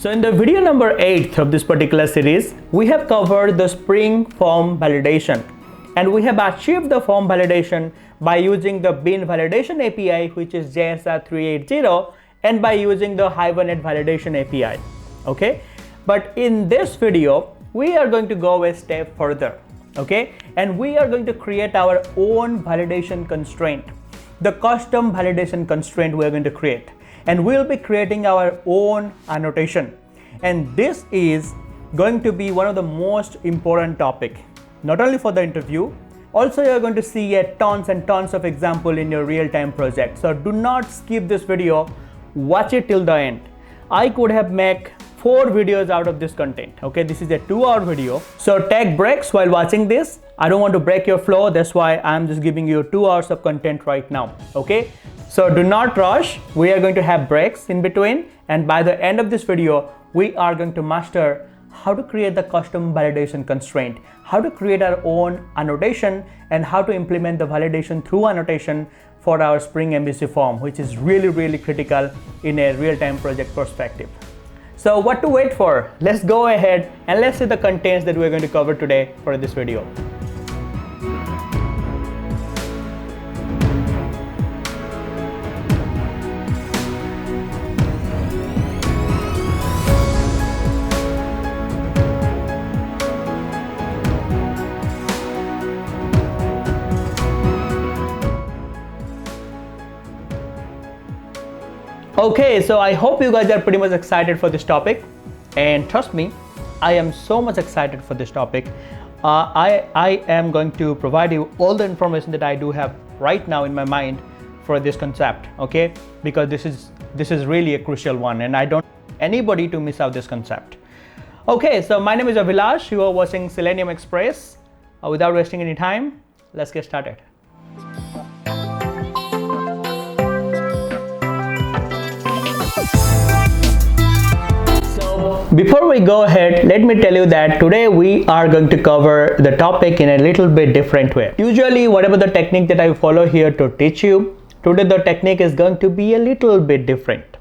So in the video number 8 of this particular series, we have covered the Spring form validation, and we have achieved the form validation by using the bin validation API, which is JSR 380, and by using the Hibernate Validation API. Okay, but in this video, we are going to go a step further. Okay, and we are going to create our own validation constraint, the custom validation constraint we are going to create. And we'll be creating our own annotation, and this is going to be one of the most important topic, not only for the interview, also you're going to see tons and tons of example in your real-time project. So do not skip this video, watch it till the end. I could have made 4 videos out of this content. Okay, this is a 2-hour video, so take breaks while watching this. I don't want to break your flow, that's why I'm just giving you 2 hours of content right now. Okay, so do not rush, we are going to have breaks in between, and by the end of this video we are going to master how to create the custom validation constraint, how to create our own annotation, and how to implement the validation through annotation for our Spring MVC form, which is really critical in a real-time project perspective. So what to wait for? Let's go ahead and let's see the contents that we're going to cover today for this video. Okay, so I hope you guys are pretty much excited for this topic, and trust me, I am so much excited for this topic. I am going to provide you all the information that I do have right now in my mind for this concept, okay? Because this is really a crucial one, and I don't want anybody to miss out this concept. Okay, so my name is Abhilash. You are watching Selenium Express. Without wasting any time, let's get started. Before we go ahead, let me tell you that today we are going to cover the topic in a little bit different way. Usually, whatever the technique that I follow here to teach you, today the technique is going to be a little bit different.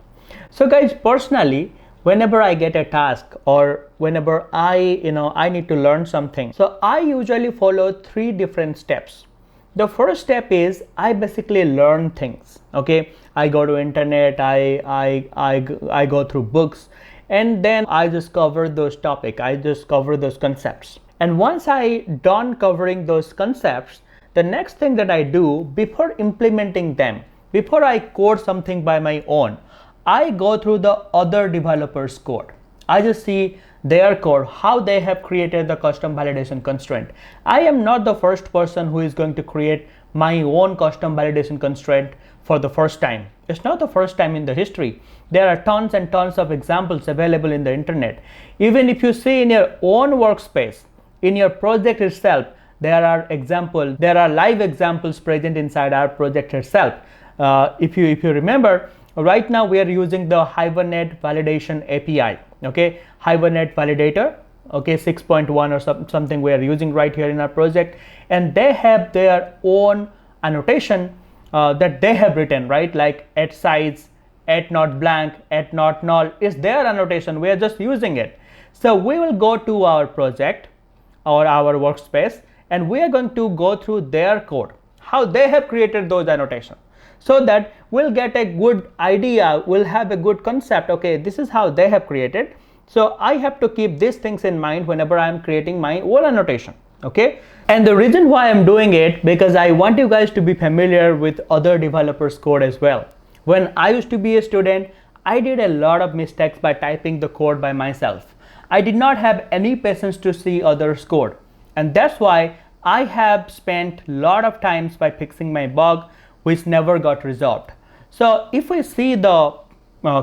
So guys, personally, whenever I get a task or whenever I need to learn something, so I usually follow 3 different steps. The first step is I basically learn things. Okay, I go to internet, I go through books, and then I just cover those topics, I just cover those concepts. And once I done covering those concepts, the next thing that I do before implementing them, before I code something by my own, I go through the other developers' code. I just see their code, how they have created the custom validation constraint. I am not the first person who is going to create my own custom validation constraint for the first time. It's not the first time in the history. There are tons and tons of examples available in the internet. Even if you see in your own workspace, in your project itself, there are live examples present inside our project itself. If you remember, right now we are using the Hibernate Validation API. Okay, Hibernate Validator, okay, 6.1 or something we are using right here in our project, and they have their own annotation that they have written, right? Like @size, @not blank, @not null is their annotation. We are just using it. So we will go to our project or our workspace, and we are going to go through their code, how they have created those annotations, so that we'll get a good idea, we'll have a good concept. Okay, this is how they have created. So I have to keep these things in mind whenever I'm creating my own annotation. Okay, and the reason why I'm doing it, because I want you guys to be familiar with other developers' code as well. When I used to be a student, I did a lot of mistakes by typing the code by myself. I did not have any patience to see others' code, and that's why I have spent a lot of times by fixing my bug, which never got resolved. So if we see the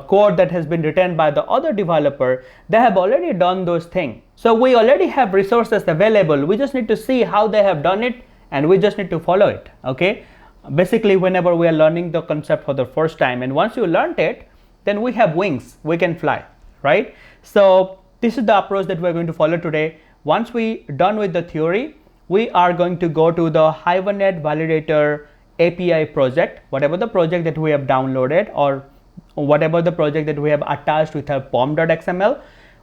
code that has been written by the other developer, they have already done those things. So we already have resources available. We just need to see how they have done it, and we just need to follow it. Okay, basically whenever we are learning the concept for the first time, and once you learned it, then we have wings, we can fly, right? So this is the approach that we're going to follow today. Once we done with the theory, we are going to go to the Hibernate Validator API project, whatever the project that we have downloaded, or whatever the project that we have attached with our pom.xml.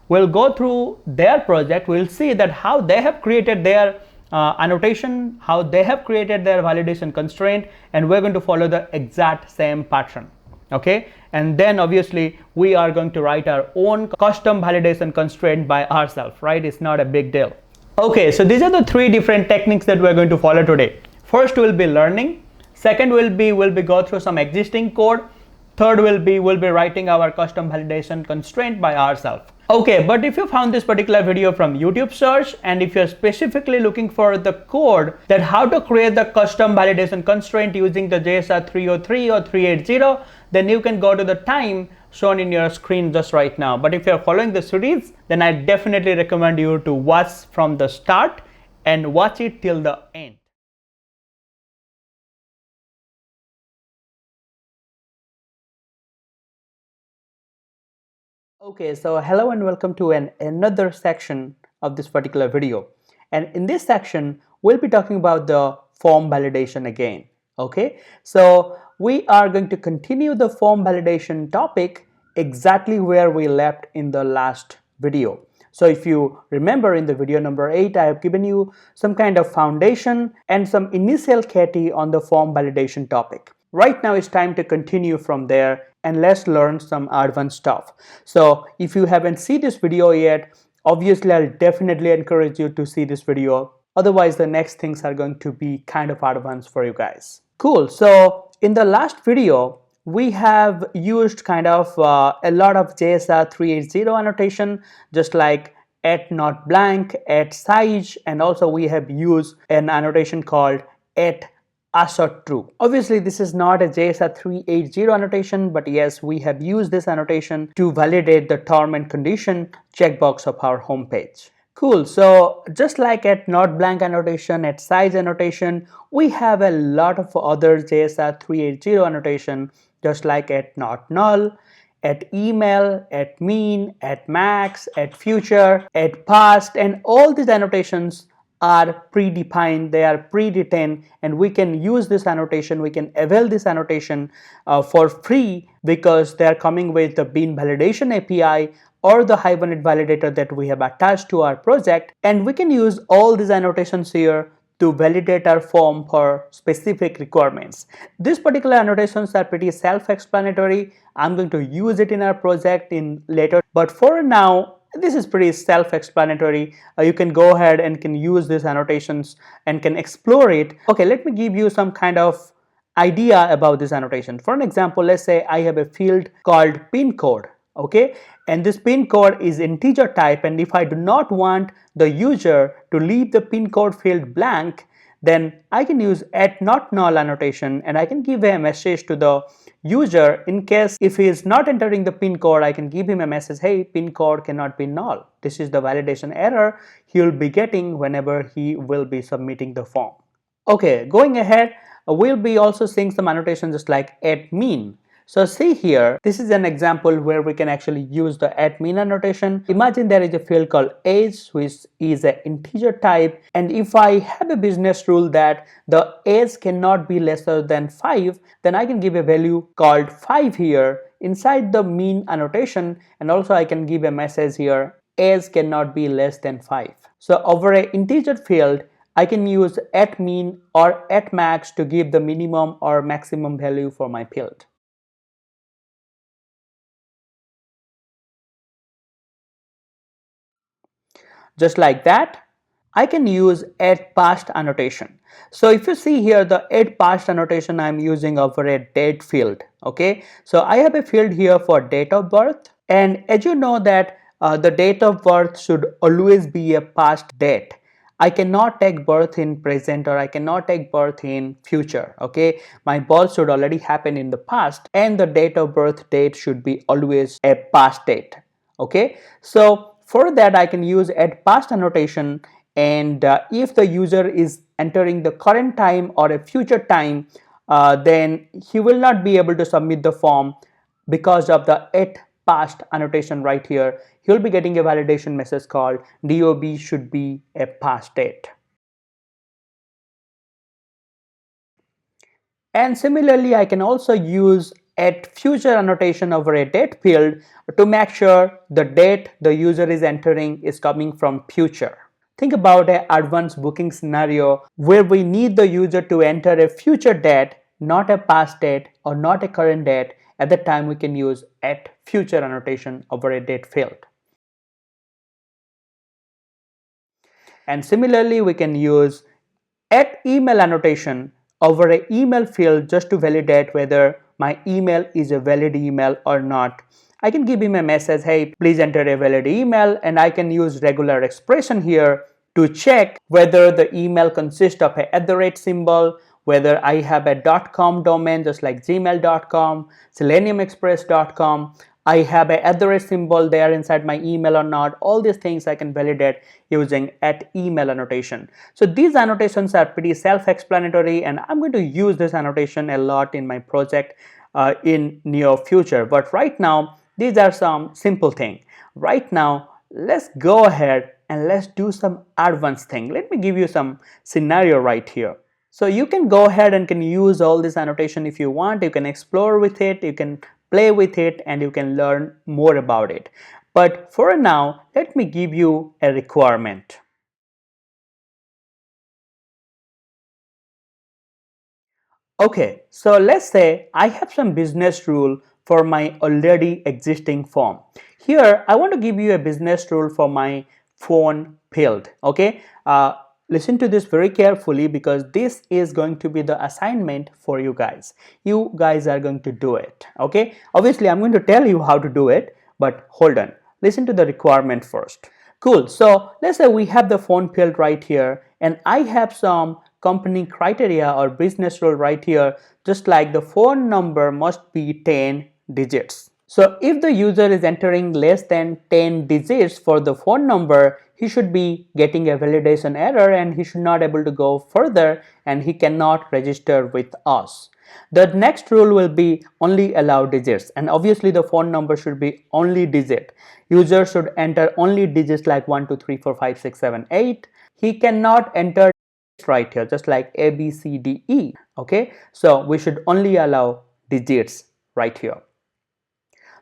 We'll go through their project. We'll see that how they have created their annotation, how they have created their validation constraint, and we're going to follow the exact same pattern. Okay, and then obviously we are going to write our own custom validation constraint by ourselves, right? It's not a big deal. Okay, so these are the three different techniques that we're going to follow today. First will be learning. Second will be go through some existing code. Third will be we'll be writing our custom validation constraint by ourselves. Okay, but if you found this particular video from YouTube search, and if you're specifically looking for the code that how to create the custom validation constraint using the JSR 303 or 380, then you can go to the time shown in your screen just right now. But if you're following the series, then I definitely recommend you to watch from the start and watch it till the end. Okay, so hello and welcome to another section of this particular video. And in this section, we'll be talking about the form validation again. Okay, so we are going to continue the form validation topic exactly where we left in the last video. So if you remember in the video number 8, I have given you some kind of foundation and some initial KT on the form validation topic. Right now it's time to continue from there and let's learn some advanced stuff. So if you haven't seen this video yet, obviously I'll definitely encourage you to see this video. Otherwise the next things are going to be kind of advanced for you guys. Cool. So in the last video, we have used kind of a lot of JSR 380 annotation, just like @not blank, @size, and also we have used an annotation called @assert_true. Obviously, this is not a JSR 380 annotation, but yes, we have used this annotation to validate the term and condition checkbox of our home page. Cool. So just like @not blank annotation, @size annotation, we have a lot of other JSR 380 annotation, just like @not null, @email, @mean, @max, @future, @past, and all these annotations are predefined, they are pre-written, and we can use this annotation, we can avail this annotation for free because they are coming with the bean validation API or the Hibernate Validator that we have attached to our project, and we can use all these annotations here to validate our form for specific requirements. These particular annotations are pretty self-explanatory. I'm going to use it in our project in later, but for now, this is pretty self-explanatory. You can go ahead and can use these annotations and can explore it. Okay, let me give you some kind of idea about this annotation. For an example, let's say I have a field called pin code. Okay, and this pin code is integer type, and if I do not want the user to leave the pin code field blank, then I can use @not_null annotation, and I can give a message to the user in case if he is not entering the pin code, I can give him a message, hey, pin code cannot be null. This is the validation error he will be getting whenever he will be submitting the form. Okay, going ahead, we'll be also seeing some annotations just like @mean. So see here, this is an example where we can actually use the @mean annotation. Imagine there is a field called age, which is an integer type, and if I have a business rule that the age cannot be lesser than 5, then I can give a value called 5 here inside the mean annotation, and also I can give a message here, age cannot be less than 5. So over an integer field, I can use @mean or @max to give the minimum or maximum value for my field. Just like that, I can use @past annotation. So if you see here, the @past annotation I'm using over a date field. Okay, so I have a field here for date of birth, and as you know that the date of birth should always be a past date. I cannot take birth in present, or I cannot take birth in future. Okay, my birth should already happen in the past, and the date of birth date should be always a past date. Okay, so for that I can use @past annotation, and if the user is entering the current time or a future time, then he will not be able to submit the form because of the @past annotation right here. He will be getting a validation message called DOB should be a past date. And similarly, I can also use at future annotation over a date field to make sure the date the user is entering is coming from future. Think about an advanced booking scenario where we need the user to enter a future date, not a past date or not a current date. At that time, we can use at future annotation over a date field. And similarly, we can use at email annotation over an email field just to validate whether my email is a valid email or not. I can give him a message, hey, please enter a valid email, and I can use regular expression here to check whether the email consists of a @ symbol, whether I have a .com domain just like gmail.com, seleniumexpress.com, I have a @ symbol there inside my email or not. All these things I can validate using at email annotation. So these annotations are pretty self-explanatory, and I'm going to use this annotation a lot in my project in near future. But right now, these are some simple things. Right now, let's go ahead and let's do some advanced thing. Let me give you some scenario right here. So you can go ahead and can use all this annotation if you want. You can explore with it, you can play with it, and you can learn more about it. But for now, let me give you a requirement. Okay, so let's say I have some business rule for my already existing form. Here, I want to give you a business rule for my phone field. Okay, listen to this very carefully because this is going to be the assignment for you guys. You guys are going to do it. Okay, obviously, I'm going to tell you how to do it, but hold on. Listen to the requirement first. Cool. So let's say we have the phone field right here, and I have some company criteria or business rule right here, just like the phone number must be 10 digits. So if the user is entering less than 10 digits for the phone number, he should be getting a validation error and he should not able to go further and he cannot register with us. The next rule will be only allow digits, and obviously the phone number should be only digit. User should enter only digits like 1, 2, 3, 4, 5, 6, 7, 8. He cannot enter right here just like A, B, C, D, E. Okay, so we should only allow digits right here.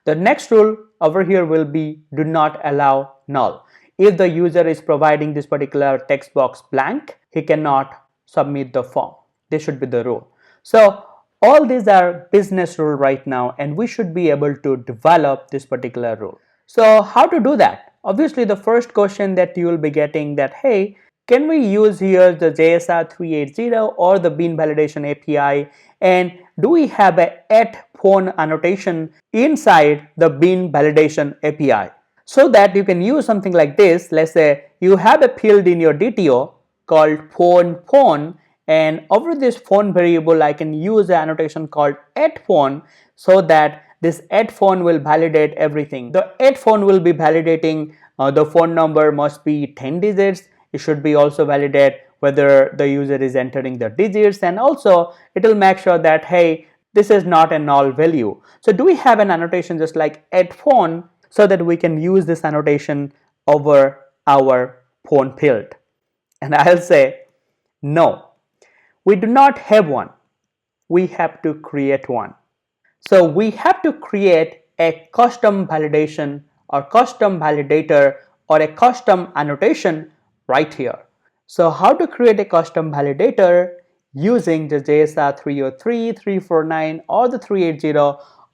The next rule over here will be do not allow null. If the user is providing this particular text box blank, he cannot submit the form. This should be the rule. So all these are business rule right now, and we should be able to develop this particular rule. So how to do that? Obviously, the first question that you will be getting that, hey, can we use here the JSR 380 or the bean validation API, and do we have a at phone annotation inside the bean validation API? So that you can use something like this. Let's say you have a field in your DTO called phone, and over this phone variable I can use an annotation called at phone, so that this at phone will validate everything. The at phone will be validating the phone number must be 10 digits. It should be also validate whether the user is entering the digits, and also it will make sure that, hey, this is not a null value. So do we have an annotation just like at phone so that we can use this annotation over our phone field? And I'll say no, we do not have one. We have to create one. So we have to create a custom validation or custom validator or a custom annotation right here. So how to create a custom validator using the JSR 303, 349 or the 380,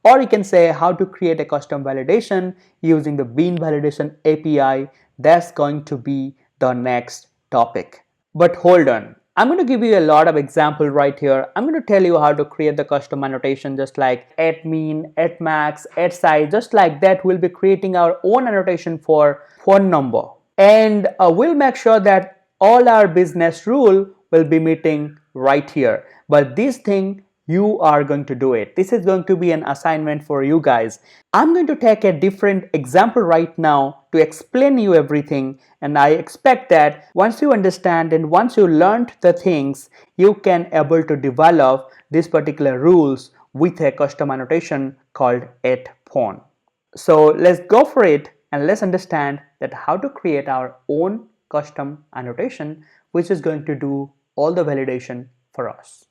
or you can say how to create a custom validation using the bean validation API. That's going to be the next topic. But hold on, I'm going to give you a lot of example right here. I'm going to tell you how to create the custom annotation just like at mean, at max, at size, just like that. We'll be creating our own annotation for phone number, and we'll make sure that all our business rule will be meeting right here. But this thing, you are going to do it. This is going to be an assignment for you guys. I'm going to take a different example right now to explain you everything, and I expect that once you understand and once you learned the things, you can able to develop these particular rules with a custom annotation called at phone. So let's go for it and let's understand that how to create our own custom annotation which is going to do all the validation for us.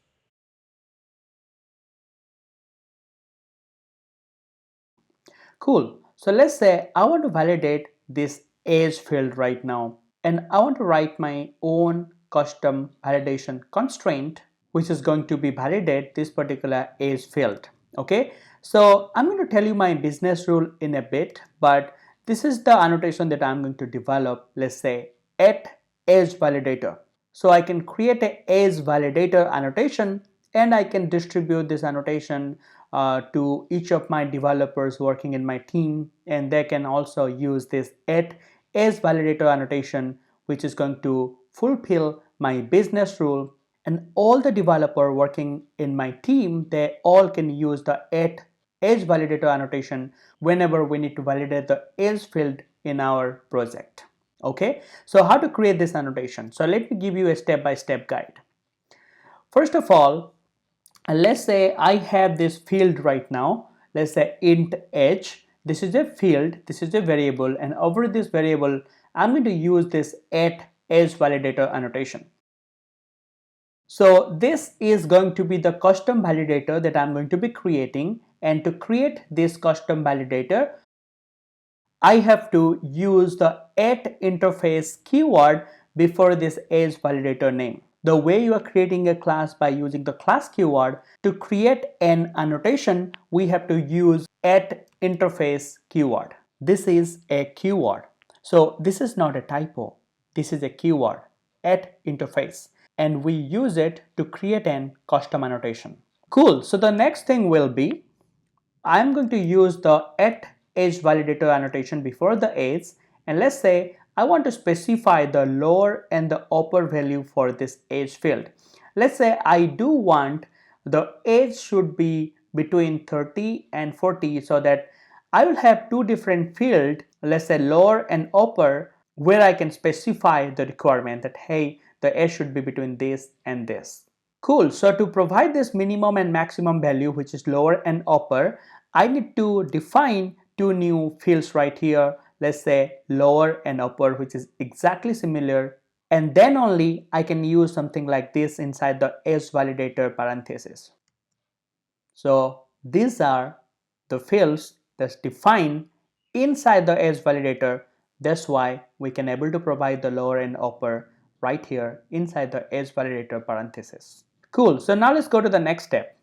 Cool. So let's say I want to validate this age field right now, and I want to write my own custom validation constraint, which is going to be validate this particular age field. Okay. So I'm going to tell you my business rule in a bit, but this is the annotation that I'm going to develop. Let's say at age validator. So I can create a age validator annotation, and I can distribute this annotation to each of my developers working in my team, and they can also use this at age validator annotation, which is going to fulfill my business rule, and all the developer working in my team, they all can use the at age validator annotation whenever we need to validate the age field in our project. Okay, so how to create this annotation? So let me give you a step-by-step guide. First of all, let's say I have this field right now. Let's say int age. This is a field, this is a variable, and over this variable I'm going to use this at age validator annotation. So this is going to be the custom validator that I'm going to be creating, and to create this custom validator I have to use the at interface keyword before this age validator name. The way you are creating a class by using the class keyword, to create an annotation we have to use at interface keyword. This is a keyword. So this is not a typo. This is a keyword at interface, and we use it to create an custom annotation. Cool. So the next thing will be I'm going to use the at age validator annotation before the age, and let's say I want to specify the lower and the upper value for this age field. Let's say I do want the age should be between 30 and 40, so that I will have two different fields, let's say lower and upper, where I can specify the requirement that hey, the age should be between this and this. Cool. So to provide this minimum and maximum value, which is lower and upper, I need to define two new fields right here. Let's say lower and upper, which is exactly similar. And then only I can use something like this inside the age validator parenthesis. So these are the fields that's defined inside the age validator. That's why we can able to provide the lower and upper right here inside the age validator parenthesis. Cool. So now let's go to the next step.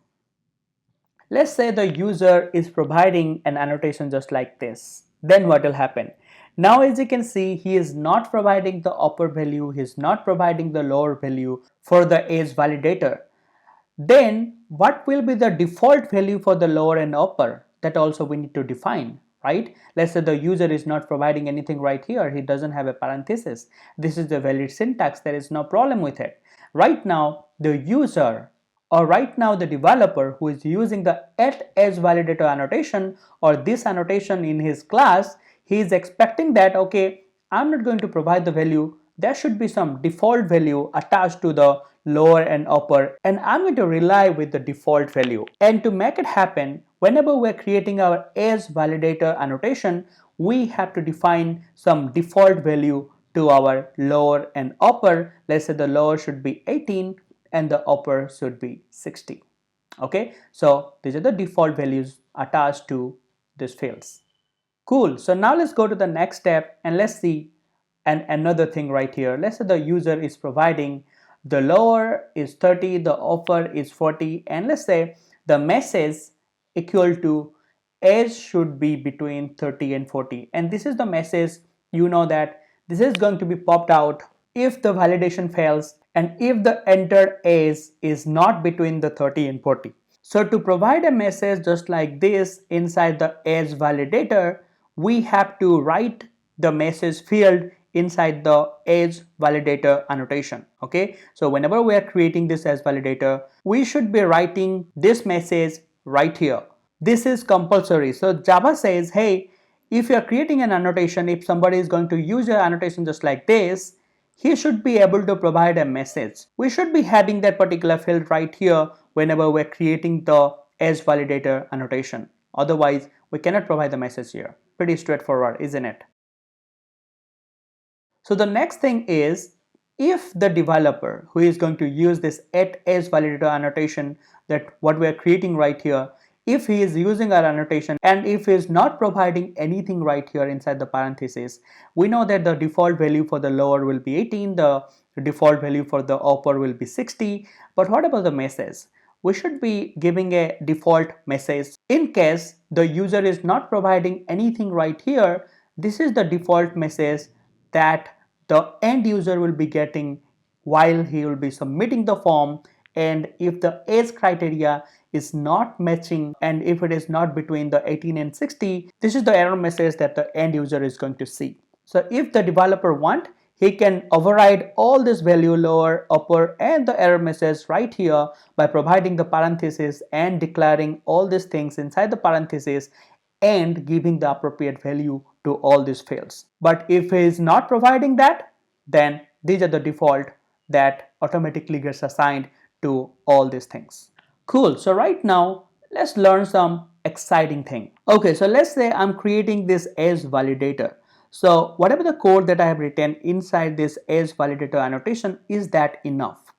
Let's say the user is providing an annotation just like this. Then what will happen? Now as you can see, he is not providing the upper value, he is not providing the lower value for the age validator. Then what will be the default value for the lower and upper? That also we need to define, right? Let's say the user is not providing anything right here, he doesn't have a parenthesis. This is the valid syntax, there is no problem with it. Right now the user, or right now the developer who is using the at age validator annotation or this annotation in his class, he is expecting that okay, I'm not going to provide the value, there should be some default value attached to the lower and upper, and I'm going to rely with the default value. And to make it happen, whenever we're creating our age validator annotation, we have to define some default value to our lower and upper. Let's say the lower should be 18 and the upper should be 60. Okay, so these are the default values attached to these fields. Cool. So now let's go to the next step and let's see another thing right here. Let's say the user is providing the lower is 30, the upper is 40, and let's say the message equal to age should be between 30 and 40, and this is the message, you know that this is going to be popped out if the validation fails and if the entered age is not between the 30 and 40. So to provide a message just like this inside the age validator, we have to write the message field inside the age validator annotation. Okay, so whenever we are creating this as validator, we should be writing this message right here. This is compulsory. So Java says, hey, if you are creating an annotation, if somebody is going to use your annotation just like this, he should be able to provide a message. We should be having that particular field right here whenever we're creating the age validator annotation. Otherwise, we cannot provide the message here. Pretty straightforward, isn't it? So the next thing is, if the developer who is going to use this at age validator annotation, that what we are creating right here, if he is using our annotation and if he is not providing anything right here inside the parenthesis, we know that the default value for the lower will be 18, the default value for the upper will be 60. But what about the message? We should be giving a default message. In case the user is not providing anything right here, this is the default message that the end user will be getting while he will be submitting the form. And if the age criteria is not matching and if it is not between the 18 and 60, this is the error message that the end user is going to see. So if the developer want, he can override all this value, lower, upper, and the error message right here by providing the parenthesis and declaring all these things inside the parenthesis and giving the appropriate value to all these fields. But if he is not providing that, then these are the default that automatically gets assigned to all these things. Cool. So right now, let's learn some exciting thing. Okay, so let's say I'm creating this as validator. So whatever the code that I have written inside this as validator annotation, is that enough?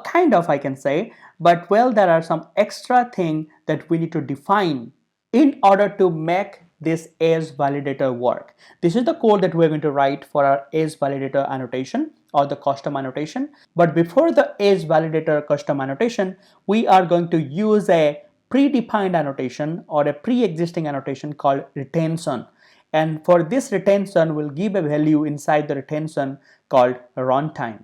Kind of, I can say, but well, there are some extra thing that we need to define in order to make this as validator work. This is the code that we're going to write for our as validator annotation or the custom annotation. But before the as validator custom annotation, we are going to use a predefined annotation or a pre-existing annotation called retention. And for this retention, we'll give a value inside the retention called runtime.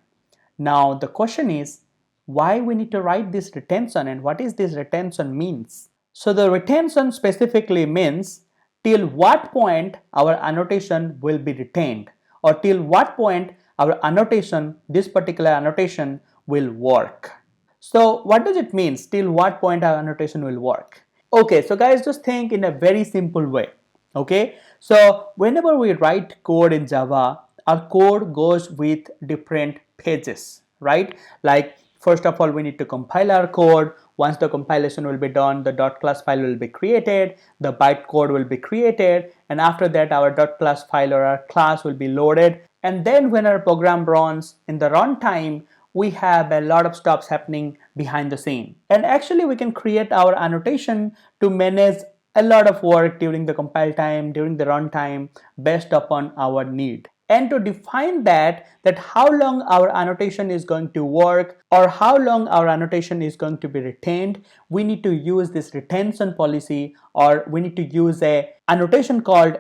Now the question is, why we need to write this retention and what is this retention means? So the retention specifically means till what point our annotation will be retained, or till what point our annotation, this particular annotation, will work. So what does it mean, till what point our annotation will work? Okay, so guys, just think in a very simple way. Okay, so whenever we write code in Java, our code goes with different phases, right? Like first of all, we need to compile our code. Once the compilation will be done, the .class file will be created, the bytecode will be created, and after that our .class file or our class will be loaded. And then when our program runs in the runtime, we have a lot of stuff happening behind the scene. And actually we can create our annotation to manage a lot of work during the compile time, during the runtime, based upon our need. And to define that how long our annotation is going to work or how long our annotation is going to be retained, we need to use this retention policy, or we need to use a annotation called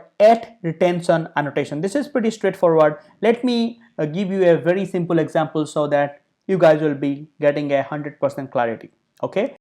@retention annotation. This is pretty straightforward. Let me give you a very simple example so that you guys will be getting 100% clarity. Okay.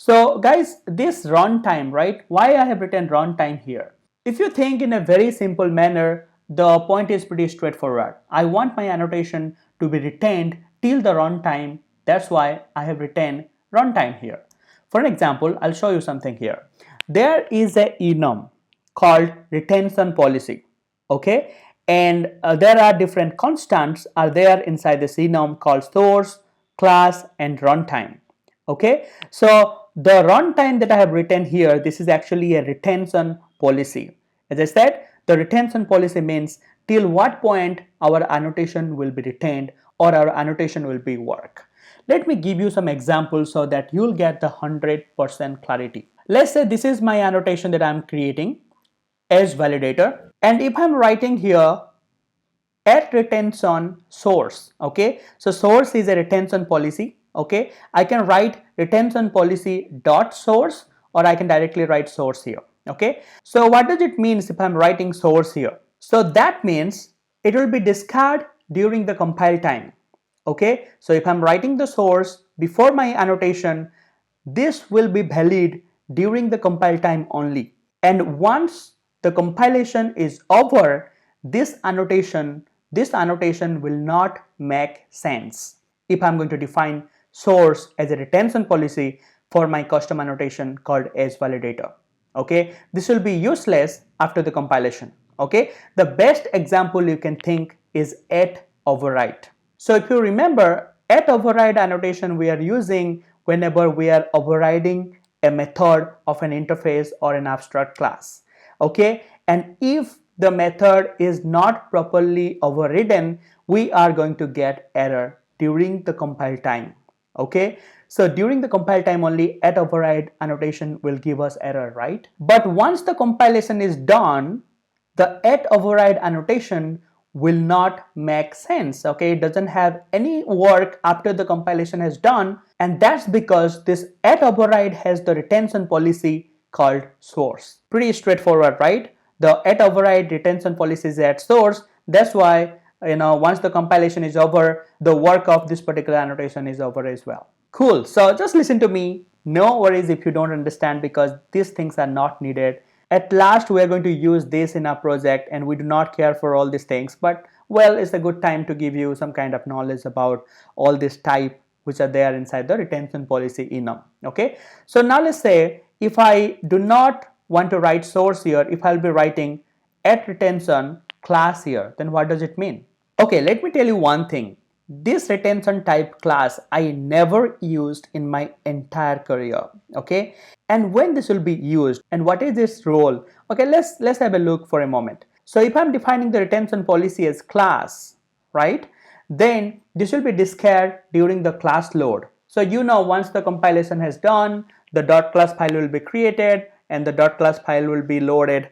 So guys, this runtime, right? Why I have written runtime here? If you think in a very simple manner, the point is pretty straightforward. I want my annotation to be retained till the runtime. That's why I have written runtime here. For an example, I'll show you something here. There is a enum called retention policy. Okay, and there are different constants are there inside this enum called source, class, and runtime. Okay, so the runtime that I have written here, this is actually a retention policy. As I said, the retention policy means till what point our annotation will be retained or our annotation will be work. Let me give you some examples so that you'll get the 100% clarity. Let's say this is my annotation that I'm creating as validator, and if I'm writing here @retention source, okay, so source is a retention policy. Okay, I can write retention policy dot source, or I can directly write source here. Okay, so what does it mean if I'm writing source here? So that means it will be discarded during the compile time. Okay, so if I'm writing the source before my annotation, this will be valid during the compile time only. And once the compilation is over, this annotation will not make sense if I'm going to define source as a retention policy for my custom annotation called as validator. Okay, this will be useless after the compilation. Okay, the best example you can think is @override. So if you remember, @override annotation we are using whenever we are overriding a method of an interface or an abstract class. Okay, and if the method is not properly overridden, we are going to get error during the compile time. Okay, so during the compile time only at override annotation will give us error, right? But once the compilation is done, the at override annotation will not make sense. Okay, it doesn't have any work after the compilation has done, and that's because this at override has the retention policy called source. Pretty straightforward, right? The at override retention policy is at source. That's why, once the compilation is over, the work of this particular annotation is over as well. Cool. So just listen to me. No worries if you don't understand, because these things are not needed. At last, we are going to use this in our project, and we do not care for all these things, but well, it's a good time to give you some kind of knowledge about all this type which are there inside the retention policy enum. Okay, so now let's say if I do not want to write source here, if I'll be writing at retention class here, then what does it mean? Okay, let me tell you one thing. This retention type class I never used in my entire career. Okay, and when this will be used and what is its role? Okay, let's have a look for a moment. So if I'm defining the retention policy as class, right, then this will be discarded during the class load. So once the compilation has done, the .class file will be created and the .class file will be loaded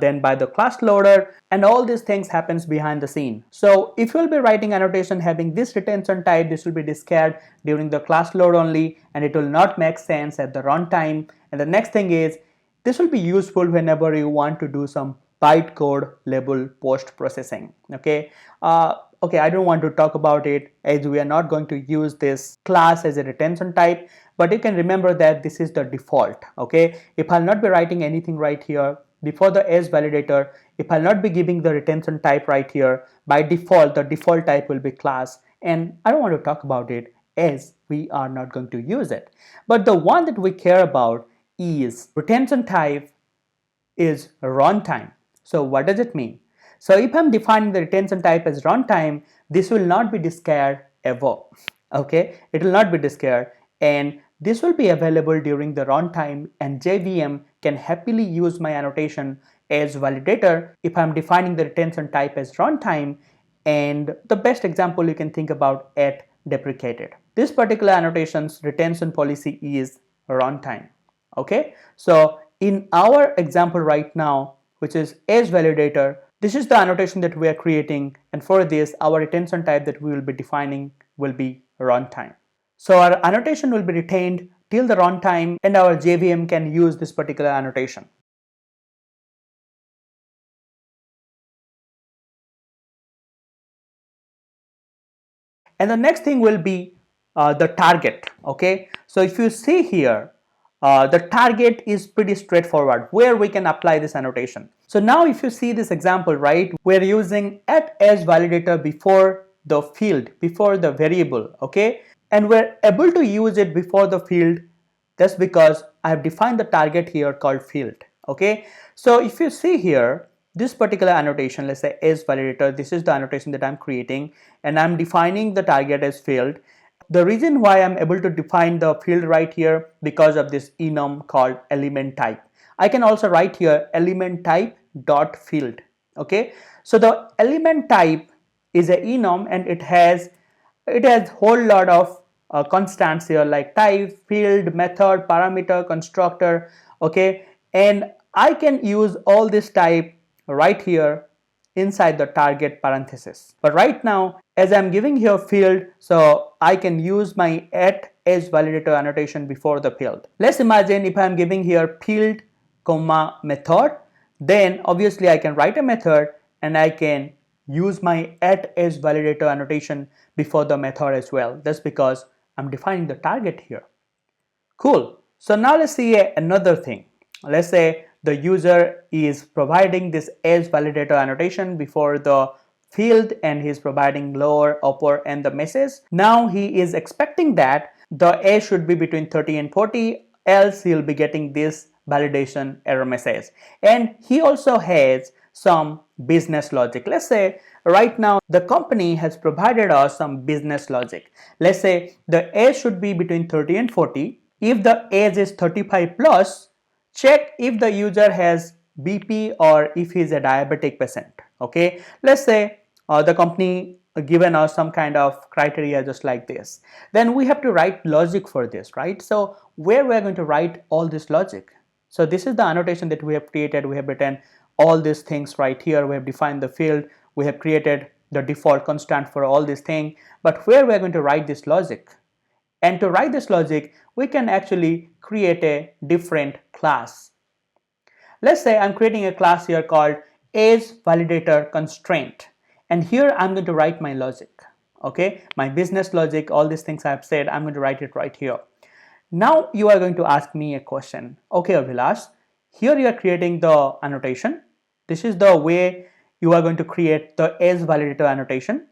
then by the class loader, and all these things happens behind the scene. So if you will be writing annotation having this retention type, this will be discarded during the class load only, and it will not make sense at the runtime. And the next thing is, this will be useful whenever you want to do some bytecode level post processing. Okay, okay, I don't want to talk about it as we are not going to use this class as a retention type, but you can remember that this is the default. Okay, if I'll not be writing anything right here before the as validator, if I'll not be giving the retention type right here, by default the default type will be class, and I don't want to talk about it as we are not going to use it. But the one that we care about is retention type is runtime. So what does it mean? So if I'm defining the retention type as runtime, this will not be discarded ever. Okay, it will not be discarded, and this will be available during the runtime, and JVM can happily use my annotation as validator if I'm defining the retention type as runtime. And the best example you can think about at deprecated. This particular annotation's retention policy is runtime. Okay, so in our example right now, which is as validator, this is the annotation that we are creating, and for this our retention type that we will be defining will be runtime. So our annotation will be retained till the runtime, and our JVM can use this particular annotation. And the next thing will be the target. Okay, so if you see here, the target is pretty straightforward where we can apply this annotation. So now if you see this example, right, we're using at as validator before the field, before the variable. Okay, and we're able to use it before the field. That's because I have defined the target here called field. Okay, so if you see here, this particular annotation, let's say as validator, this is the annotation that I'm creating, and I'm defining the target as field. The reason why I'm able to define the field right here, because of this enum called element type. I can also write here element type dot field. Okay, so the element type is a enum, and it has whole lot of constants here like type, field, method, parameter, constructor. Okay, and I can use all this type right here inside the target parenthesis. But right now, as I'm giving here field, so I can use my at as validator annotation before the field. Let's imagine if I'm giving here field comma method, then obviously I can write a method and I can use my at as validator annotation before the method as well. That's because I'm defining the target here. Cool. So now let's see another thing. Let's say the user is providing this as validator annotation before the field, and he's providing lower, upper, and the message. Now he is expecting that the A should be between 30 and 40, else he'll be getting this validation error message. And he also has some business logic. Let's say right now the company has provided us some business logic. Let's say the age should be between 30 and 40. If the age is 35 plus, check if the user has BP or if he's a diabetic patient. Okay, let's say the company given us some kind of criteria just like this. Then we have to write logic for this, right? So where we're going to write all this logic? So this is the annotation that we have created. We have written all these things right here. We have defined the field. We have created the default constant for all these things. But where we're going to write this logic? And to write this logic, we can actually create a different class. Let's say I'm creating a class here called AgeValidator constraint, and here I'm going to write my logic. Okay, my business logic, all these things I've said, I'm going to write it right here. Now you are going to ask me a question. Okay, Abhilash, here you are creating the annotation. This is the way you are going to create the AgeValidator annotation.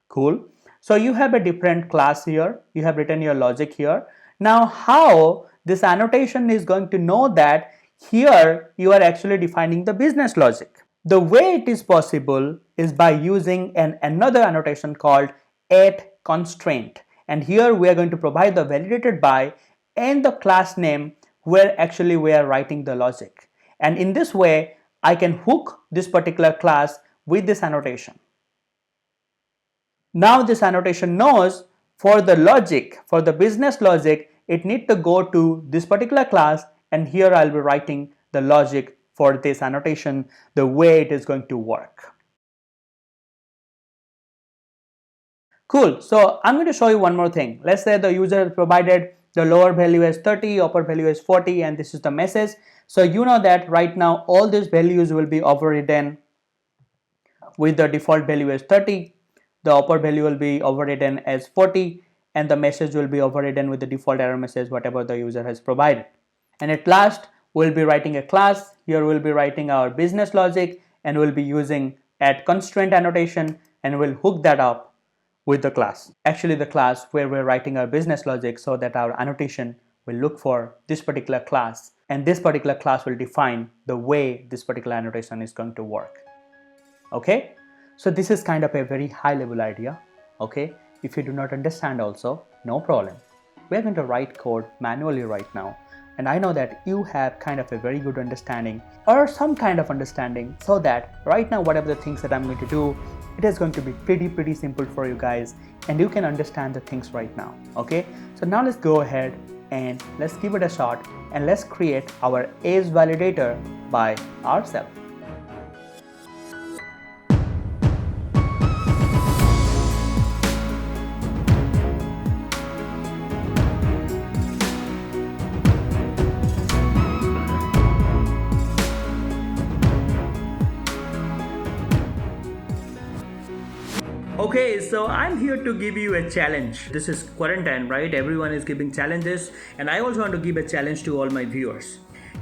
Cool. So you have a different class here. You have written your logic here. Now how this annotation is going to know that here you are actually defining the business logic? The way it is possible is by using another annotation called constraint. And here we are going to provide the validated by and the class name where actually we are writing the logic. And in this way, I can hook this particular class with this annotation. Now this annotation knows for the logic, for the business logic, it needs to go to this particular class, and here I'll be writing the logic for this annotation, the way it is going to work. Cool. So I'm going to show you one more thing. Let's say the user has provided the lower value as 30, upper value is 40, and this is the message. So you know that right now all these values will be overridden with the default value as 30. The upper value will be overridden as 40, and the message will be overridden with the default error message whatever the user has provided. And at last we'll be writing a class. Here we'll be writing our business logic, and we'll be using constraint annotation, and we'll hook that up with the class. Actually the class where we're writing our business logic, so that our annotation will look for this particular class, and this particular class will define the way this particular annotation is going to work. Okay, so this is kind of a very high level idea. Okay, if you do not understand also, no problem. We're going to write code manually right now, and I know that you have kind of a very good understanding or some kind of understanding, so that right now whatever the things that I'm going to do, it is going to be pretty simple for you guys, and you can understand the things right now. Okay, so now let's go ahead and let's give it a shot, and let's create our AgeValidator by ourselves. Okay, so I'm here to give you a challenge. This is quarantine, right? Everyone is giving challenges, and I also want to give a challenge to all my viewers.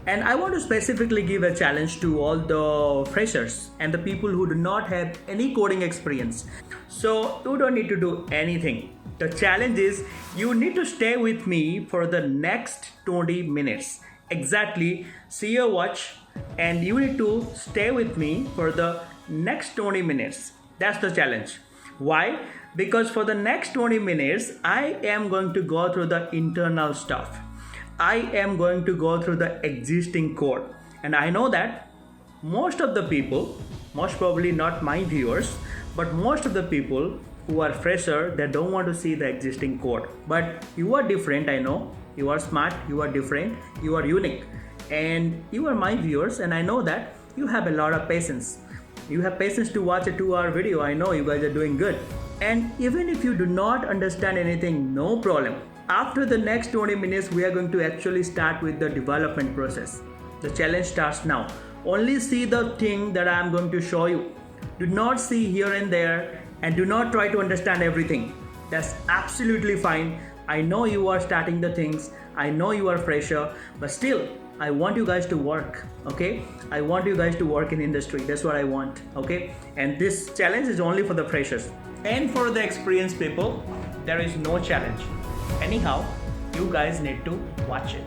And I want to specifically give a challenge to all the freshers and the people who do not have any coding experience. So you don't need to do anything. The challenge is you need to stay with me for the next 20 minutes. Exactly, see your watch, and you need to stay with me for the next 20 minutes. That's the challenge. Why? Because for the next 20 minutes, I am going to go through the internal stuff. I am going to go through the existing code. And I know that most of the people, most probably not my viewers, but most of the people who are fresher, they don't want to see the existing code. But you are different, I know. You are smart, you are different, you are unique. And you are my viewers, and I know that you have a lot of patience. You have patience to watch a 2-hour video. I know you guys are doing good. And even if you do not understand anything, no problem. After the next 20 minutes, we are going to actually start with the development process. The challenge starts now. Only see the thing that I am going to show you. Do not see here and there, and do not try to understand everything. That's absolutely fine. I know you are starting the things. I know you are fresher, but still, I want you guys to work, okay? I want you guys to work in industry. That's what I want, okay? And this challenge is only for the freshers. And for the experienced people, there is no challenge. Anyhow, you guys need to watch it.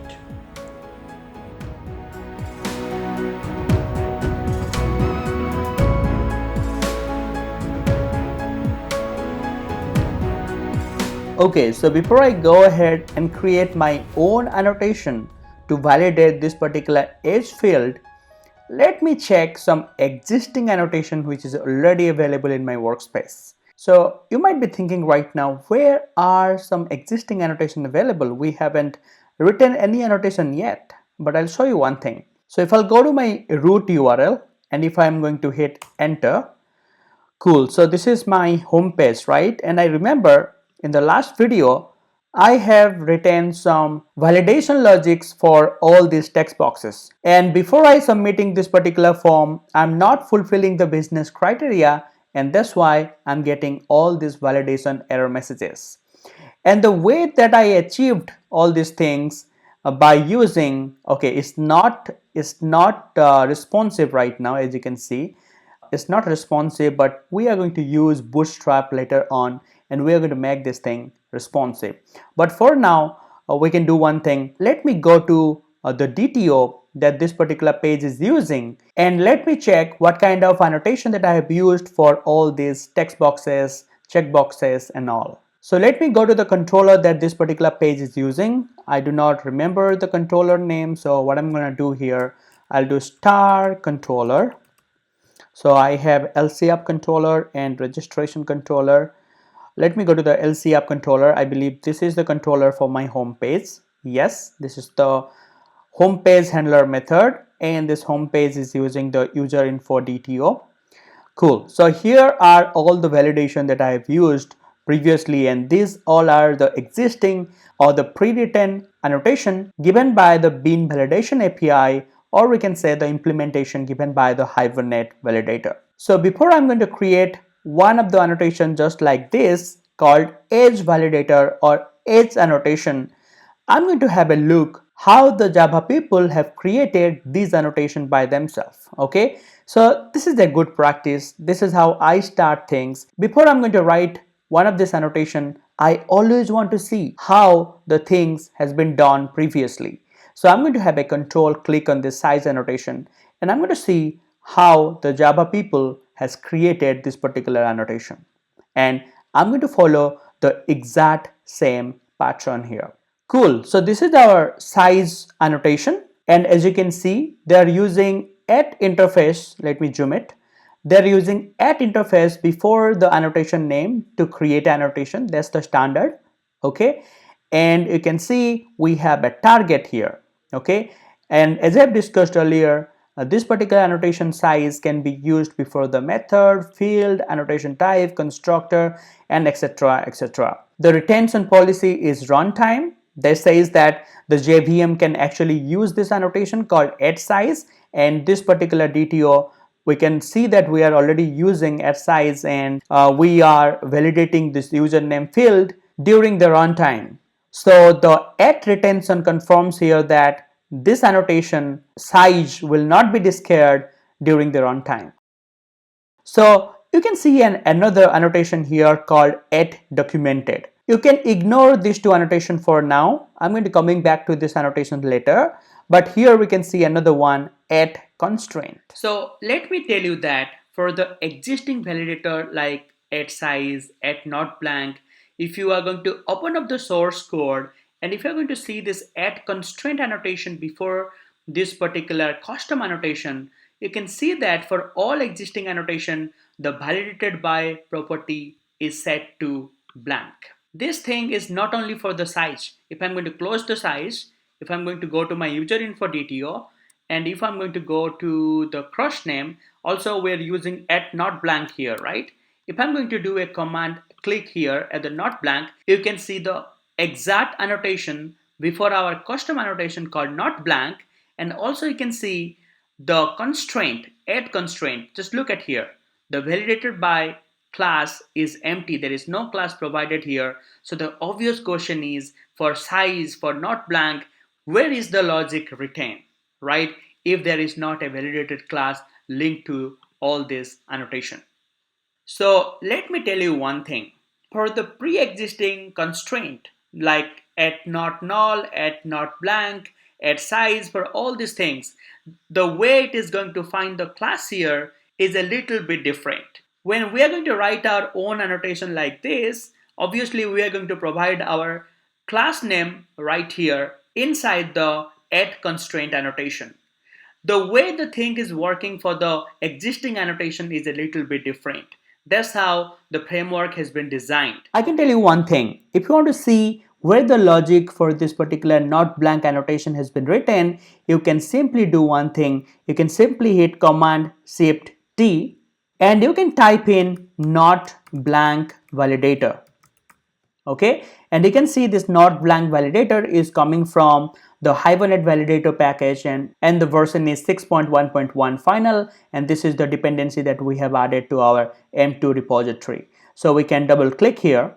Okay, so before I go ahead and create my own annotation to validate this particular age field, let me check some existing annotation which is already available in my workspace. So you might be thinking right now, where are some existing annotation available? We haven't written any annotation yet, but I'll show you one thing. So if I'll go to my root URL and if I'm going to hit enter, cool. So this is my home page, right? And I remember in the last video, I have written some validation logics for all these text boxes. And before I submitting this particular form, I'm not fulfilling the business criteria, and that's why I'm getting all these validation error messages. And the way that I achieved all these things by using, okay, it's not responsive right now, as you can see. It's not responsive, but we are going to use Bootstrap later on, and we are going to make this thing responsive. But for now, we can do one thing. Let me go to the DTO that this particular page is using, and let me check what kind of annotation that I have used for all these text boxes, checkboxes, and all. So let me go to the controller that this particular page is using. I do not remember the controller name, so what I'm going to do here, I'll do star controller. So I have LC app controller and registration controller. Let me go to the LC app controller. I believe this is the controller for my home page. Yes, this is the home page handler method, and this home page is using the user info DTO. Cool. So here are all the validation that I have used previously, and these all are the existing or the pre-written annotation given by the Bean validation API, or we can say the implementation given by the Hibernate Validator. So before I'm going to create one of the annotation just like this called Edge Validator or Edge Annotation, I'm going to have a look how the Java people have created these annotation by themselves. Okay, so this is a good practice. This is how I start things. Before I'm going to write one of this annotation, I always want to see how the things has been done previously. So I'm going to have a control click on this size annotation, and I'm going to see how the Java people has created this particular annotation. And I'm going to follow the exact same pattern here. Cool. So this is our size annotation, and as you can see, they are using at interface. Let me zoom it. They're using at interface before the annotation name to create annotation. That's the standard. Okay, and you can see we have a target here. Okay, and as I've discussed earlier, this particular annotation size can be used before the method, field, annotation type, constructor, and etc. etc. The retention policy is runtime. That says that the JVM can actually use this annotation called at size, and this particular DTO, we can see that we are already using at size, and we are validating this username field during the runtime. So the at retention confirms here that this annotation size will not be discarded during the runtime. So you can see another annotation here called at documented. You can ignore these two annotations for now. I'm going to coming back to this annotation later, but here we can see another one at constraint. So let me tell you that for the existing validator like at size, at not blank, if you are going to open up the source code and if you're going to see this at constraint annotation before this particular custom annotation, you can see that for all existing annotation, the validated by property is set to blank. This thing is not only for the size. If I'm going to close the size, if I'm going to go to my user info DTO, and if I'm going to go to the crush name, also we're using at not blank here, right? If I'm going to do a command click here at the not blank, you can see the exact annotation before our custom annotation called not blank, and also you can see the constraint, add constraint. Just look at here. The validated by class is empty. There is no class provided here. So the obvious question is for size, for not blank, where is the logic retained, right? If there is not a validated class linked to all this annotation. So let me tell you one thing. For the pre-existing constraint, like at not null, at not blank, at size, for all these things, the way it is going to find the class here is a little bit different. When we are going to write our own annotation like this, obviously we are going to provide our class name right here inside the at constraint annotation. the way the thing is working for the existing annotation is a little bit different. That's how the framework has been designed. I can tell you one thing. If you want to see where the logic for this particular not blank annotation has been written, you can simply do one thing. You can simply hit Command Shift T and you can type in not blank validator. Okay, and you can see this not blank validator is coming from the Hibernate Validator package, and the version is 6.1.1 final, and this is the dependency that we have added to our M2 repository. So we can double click here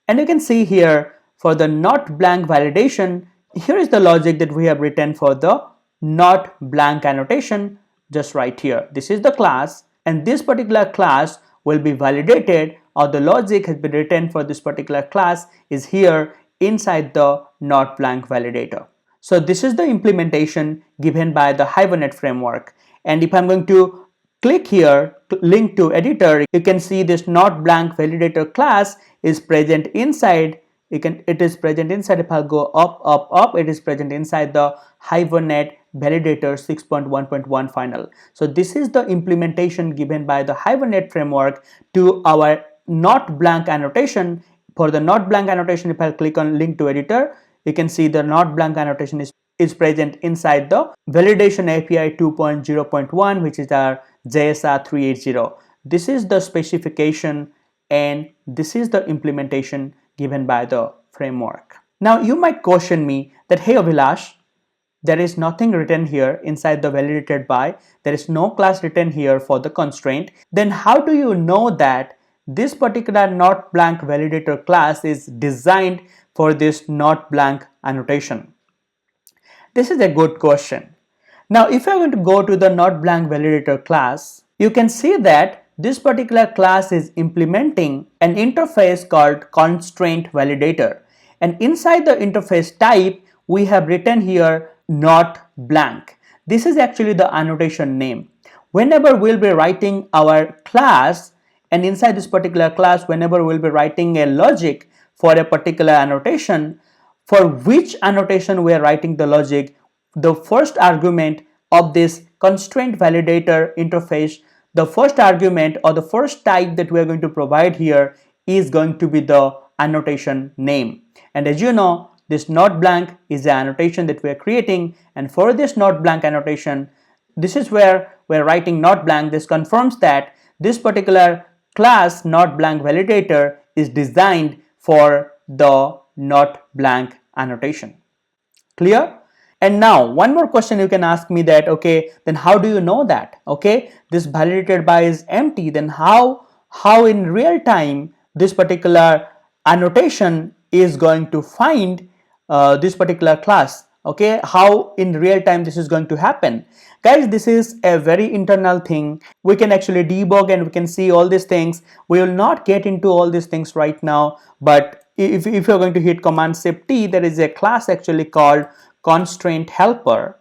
and you can see here for the not blank validation, here is the logic that we have written for the not blank annotation just right here. This is the class, and this particular class will be validated, or the logic has been written for this particular class is here inside the not blank validator. So this is the implementation given by the Hibernate framework. And if I'm going to click here, link to editor, you can see this not blank validator class is present inside. It is present inside. If I go up, it is present inside the Hibernate Validator 6.1.1 final. So this is the implementation given by the Hibernate framework to our not blank annotation. For the not blank annotation, if I click on link to editor, you can see the not blank annotation is present inside the validation API 2.0.1, which is our JSR 380. This is the specification and this is the implementation given by the framework. Now you might question me that, hey Abhilash, there is nothing written here inside the validated by, there is no class written here for the constraint. Then how do you know that this particular not blank validator class is designed for this not blank annotation? This is a good question. Now if you're going to go to the not blank validator class, you can see that this particular class is implementing an interface called constraint validator, and inside the interface type we have written here not blank. This is actually the annotation name. Whenever we'll be writing our class, and inside this particular class, whenever we'll be writing a logic for a particular annotation, for which annotation we are writing the logic, the first argument of this constraint validator interface, the first argument or the first type that we are going to provide here is going to be the annotation name. And as you know, this not blank is the annotation that we are creating, and for this not blank annotation, this is where we're writing not blank. This confirms that this particular class not blank validator is designed for the not blank annotation. Clear? And now one more question you can ask me that, okay, then how do you know that? Okay, this validated by is empty, then how in real time this particular annotation is going to find this particular class? Okay, how in real time this is going to happen? Guys, this is a very internal thing. We can actually debug and we can see all these things. We will not get into all these things right now, but if you're going to hit Command Shift T, there is a class actually called constraint helper.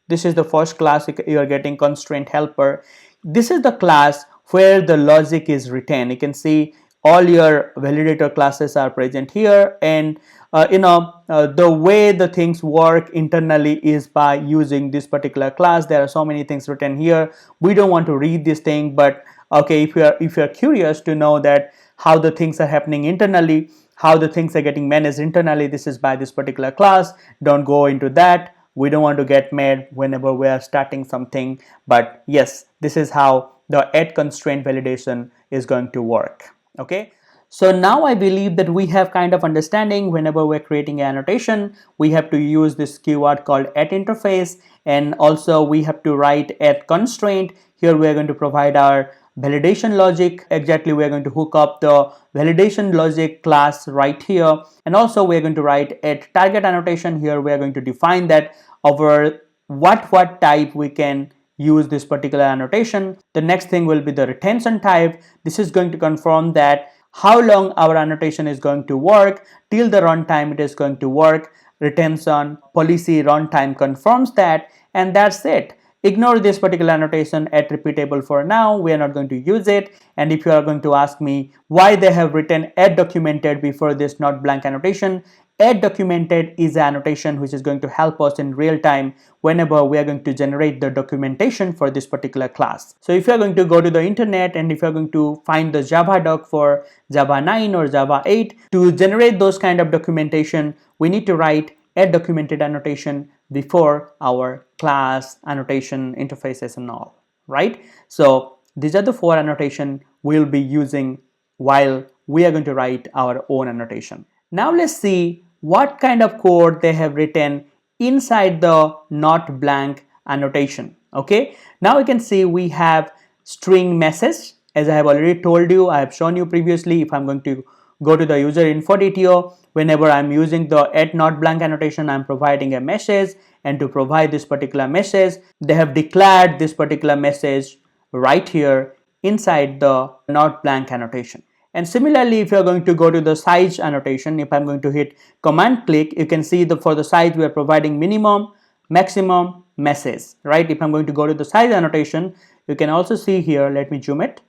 This is the first class you are getting, constraint helper. This is the class where the logic is written. You can see all your validator classes are present here, and the way the things work internally is by using this particular class. There are so many things written here. We don't want to read this thing, but okay, if you are curious to know that how the things are happening internally, how the things are getting managed internally, this is by this particular class. Don't go into that. We don't want to get mad whenever we are starting something, but yes, this is how the add constraint validation is going to work. Okay, so now I believe that we have kind of understanding. Whenever we're creating an annotation, we have to use this keyword called add interface, and also we have to write add constraint. Here we are going to provide our validation logic. Exactly, we are going to hook up the validation logic class right here, and also we are going to write add target annotation. Here we are going to define that over what type we can use this particular annotation. The next thing will be the retention type. This is going to confirm that how long our annotation is going to work, till the runtime it is going to work. Retention policy runtime confirms that, and that's it. Ignore this particular annotation at repeatable for now. We are not going to use it. And if you are going to ask me why they have written add documented before this not blank annotation, Add documented is an annotation which is going to help us in real time whenever we are going to generate the documentation for this particular class. So if you are going to go to the internet and if you are going to find the Java doc for Java 9 or Java 8, to generate those kind of documentation, we need to write add documented annotation before our class annotation interfaces and all, right? So these are the 4 annotation we'll be using while we are going to write our own annotation. Now let's see what kind of code they have written inside the not blank annotation. Okay, now you can see we have string message. As I have already told you, I have shown you previously, if I'm going to go to the user info DTO, whenever I'm using the not blank annotation, I'm providing a message, and to provide this particular message, they have declared this particular message right here inside the not blank annotation. And similarly, if you are going to go to the size annotation, if I'm going to hit command click, you can see for the size we are providing minimum, maximum, message, right? If I'm going to go to the size annotation, you can also see here, let me zoom it.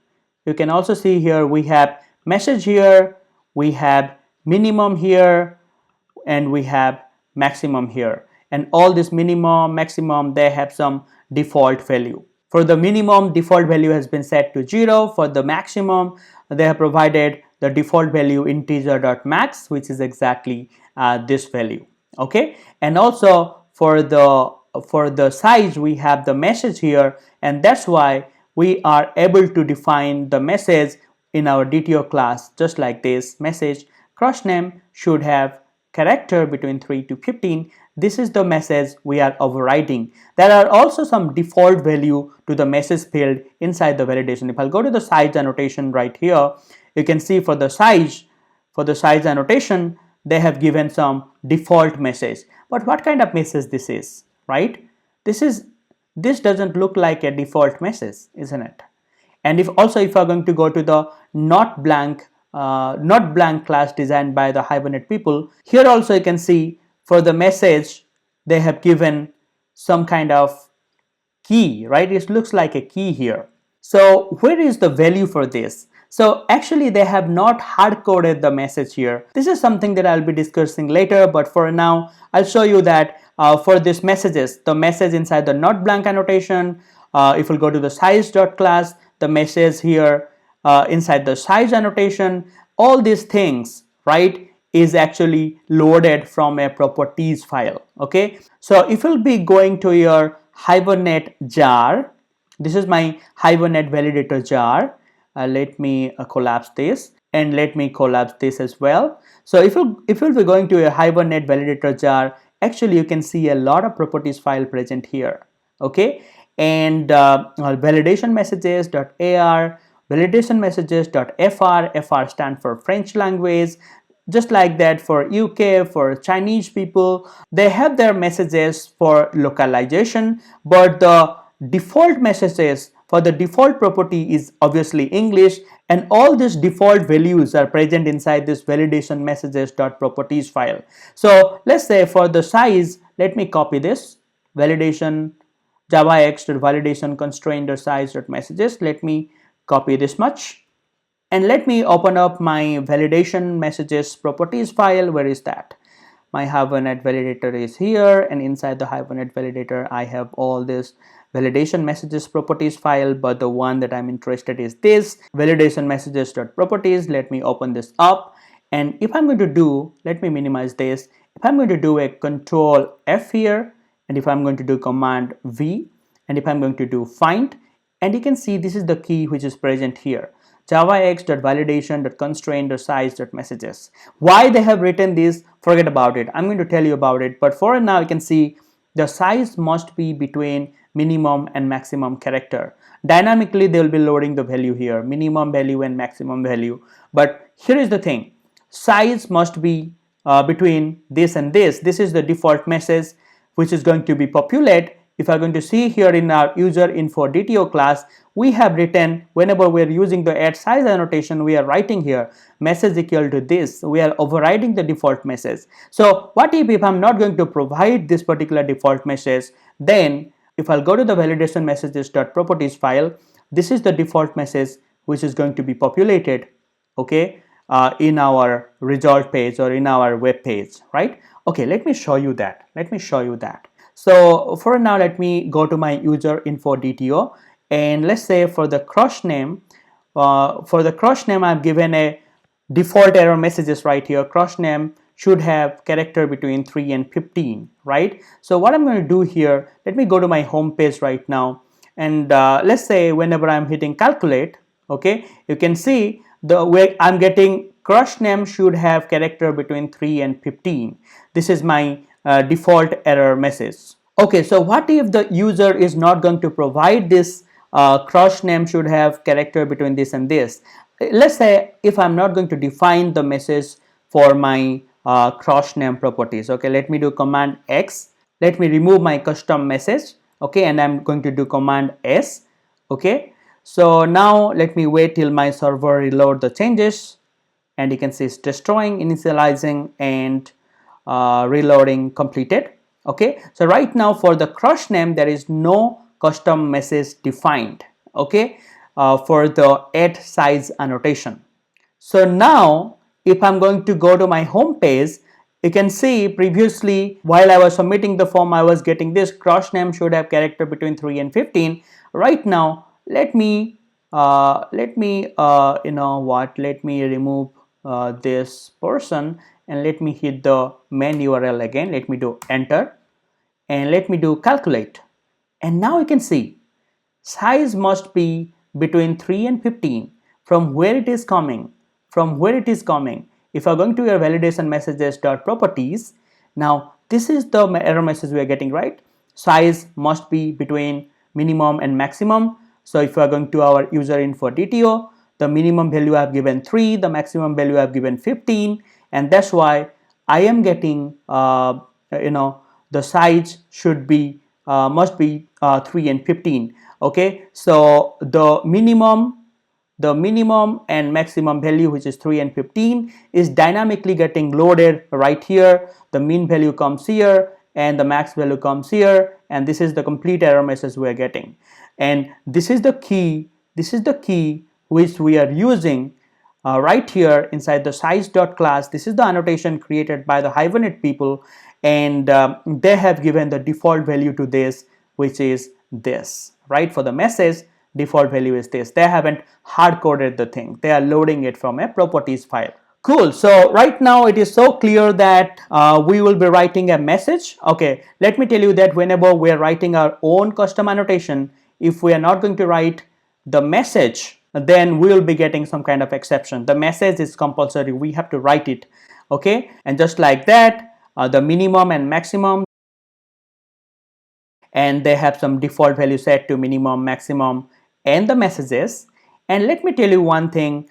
You can also see here we have message here, we have minimum here, and we have maximum here. And all this minimum, maximum, they have some default value. For the minimum, default value has been set to 0. For the maximum, they have provided the default value integer.max, which is exactly this value. Okay, and also for the size, we have the message here, and that's why we are able to define the message in our DTO class just like this. Message crush name should have character between 3 to 15. This is the message we are overriding. There are also some default value to the message field inside the validation. If I'll go to the size annotation right here, you can see for the size annotation, they have given some default message. But what kind of message this is, right? This doesn't look like a default message, isn't it? And if you are going to go to the not blank class designed by the Hibernate people, here also you can see for the message they have given some kind of key, right? It looks like a key here. So where is the value for this? So actually they have not hard coded the message here. This is something that I'll be discussing later, but for now I'll show you that for these messages, the message inside the not blank annotation, if we'll go to the size.class, the message here inside the size annotation, all these things, right, is actually loaded from a properties file. Okay, so if you'll be going to your Hibernate jar, this is my Hibernate validator jar. Let me collapse this, and let me collapse this as well. So if you'll be going to a Hibernate validator jar, actually you can see a lot of properties file present here. Okay, and validation messages.ar, validation messages.fr, fr stand for French language. Just like that, for UK, for Chinese people, they have their messages for localization, but the default messages for the default property is obviously English, and all these default values are present inside this validation messages.properties file. So let's say for the size, let me copy this validation javax.validation constraint.size.messages. Let me copy this much. And let me open up my validation messages properties file. Where is that? My Hibernate validator is here, and inside the Hibernate validator I have all this validation messages properties file, but the one that I'm interested is this validation messages.properties. Let me open this up, and if I'm going to do, let me minimize this. If I'm going to do a control F here, and if I'm going to do command V, and if I'm going to do find, and you can see this is the key which is present here, javax.validation.constraint.size.messages. Why they have written this, forget about it. I'm going to tell you about it, but for now you can see the size must be between minimum and maximum character. Dynamically they will be loading the value here, minimum value and maximum value. But here is the thing, size must be between this and this. This is the default message which is going to be populated. If you are going to see here in our user info DTO class, we have written, whenever we are using the add size annotation, we are writing here message equal to this. We are overriding the default message. So what if I'm not going to provide this particular default message? Then if I'll go to the validation messages.properties file, this is the default message which is going to be populated. Okay, in our result page or in our web page, right? Okay, let me show you that. So for now, let me go to my user info DTO, and let's say for the crush name, I've given a default error messages right here. Crush name should have character between 3 and 15, right? So what I'm going to do here, let me go to my home page right now, and let's say whenever I'm hitting calculate, okay, you can see the way I'm getting crush name should have character between 3 and 15. This is my default error message. Okay, so what if the user is not going to provide this crush name should have character between this and this? Let's say if I'm not going to define the message for my crush name properties. Okay, let me do command X. Let me remove my custom message. Okay, and I'm going to do command S. Okay, so now let me wait till my server reload the changes, and you can see it's destroying, initializing, and reloading completed. Okay, so right now for the crush name there is no custom message defined. Okay, for the add size annotation. So now if I'm going to go to my home page, you can see previously while I was submitting the form I was getting this crush name should have character between 3 and 15. Right now let me you know what, let me remove this person, and let me hit the main URL again. Let me do enter, and let me do calculate, and now you can see size must be between 3 and 15. From where it is coming, if you're going to your validation messages dot properties, now this is the error message we are getting, right? Size must be between minimum and maximum. So if you are going to our user info DTO, the minimum value I have given 3, the maximum value I have given 15, and that's why I am getting you know, the size should be must be 3 and 15. Okay, so the minimum and maximum value, which is 3 and 15, is dynamically getting loaded right here. The mean value comes here and the max value comes here, and this is the complete error message we are getting. And this is the key which we are using right here inside the size.class. This is the annotation created by the Hibernate people, and they have given the default value to this, which is this, right? For the message, default value is this. They haven't hard coded the thing, they are loading it from a properties file. Cool. So right now it is so clear that we will be writing a message. Okay, let me tell you that whenever we are writing our own custom annotation, if we are not going to write the message, then we will be getting some kind of exception. The message is compulsory, we have to write it. Okay, and just like that, the minimum and maximum, and they have some default value set to minimum, maximum, and the messages. And let me tell you one thing,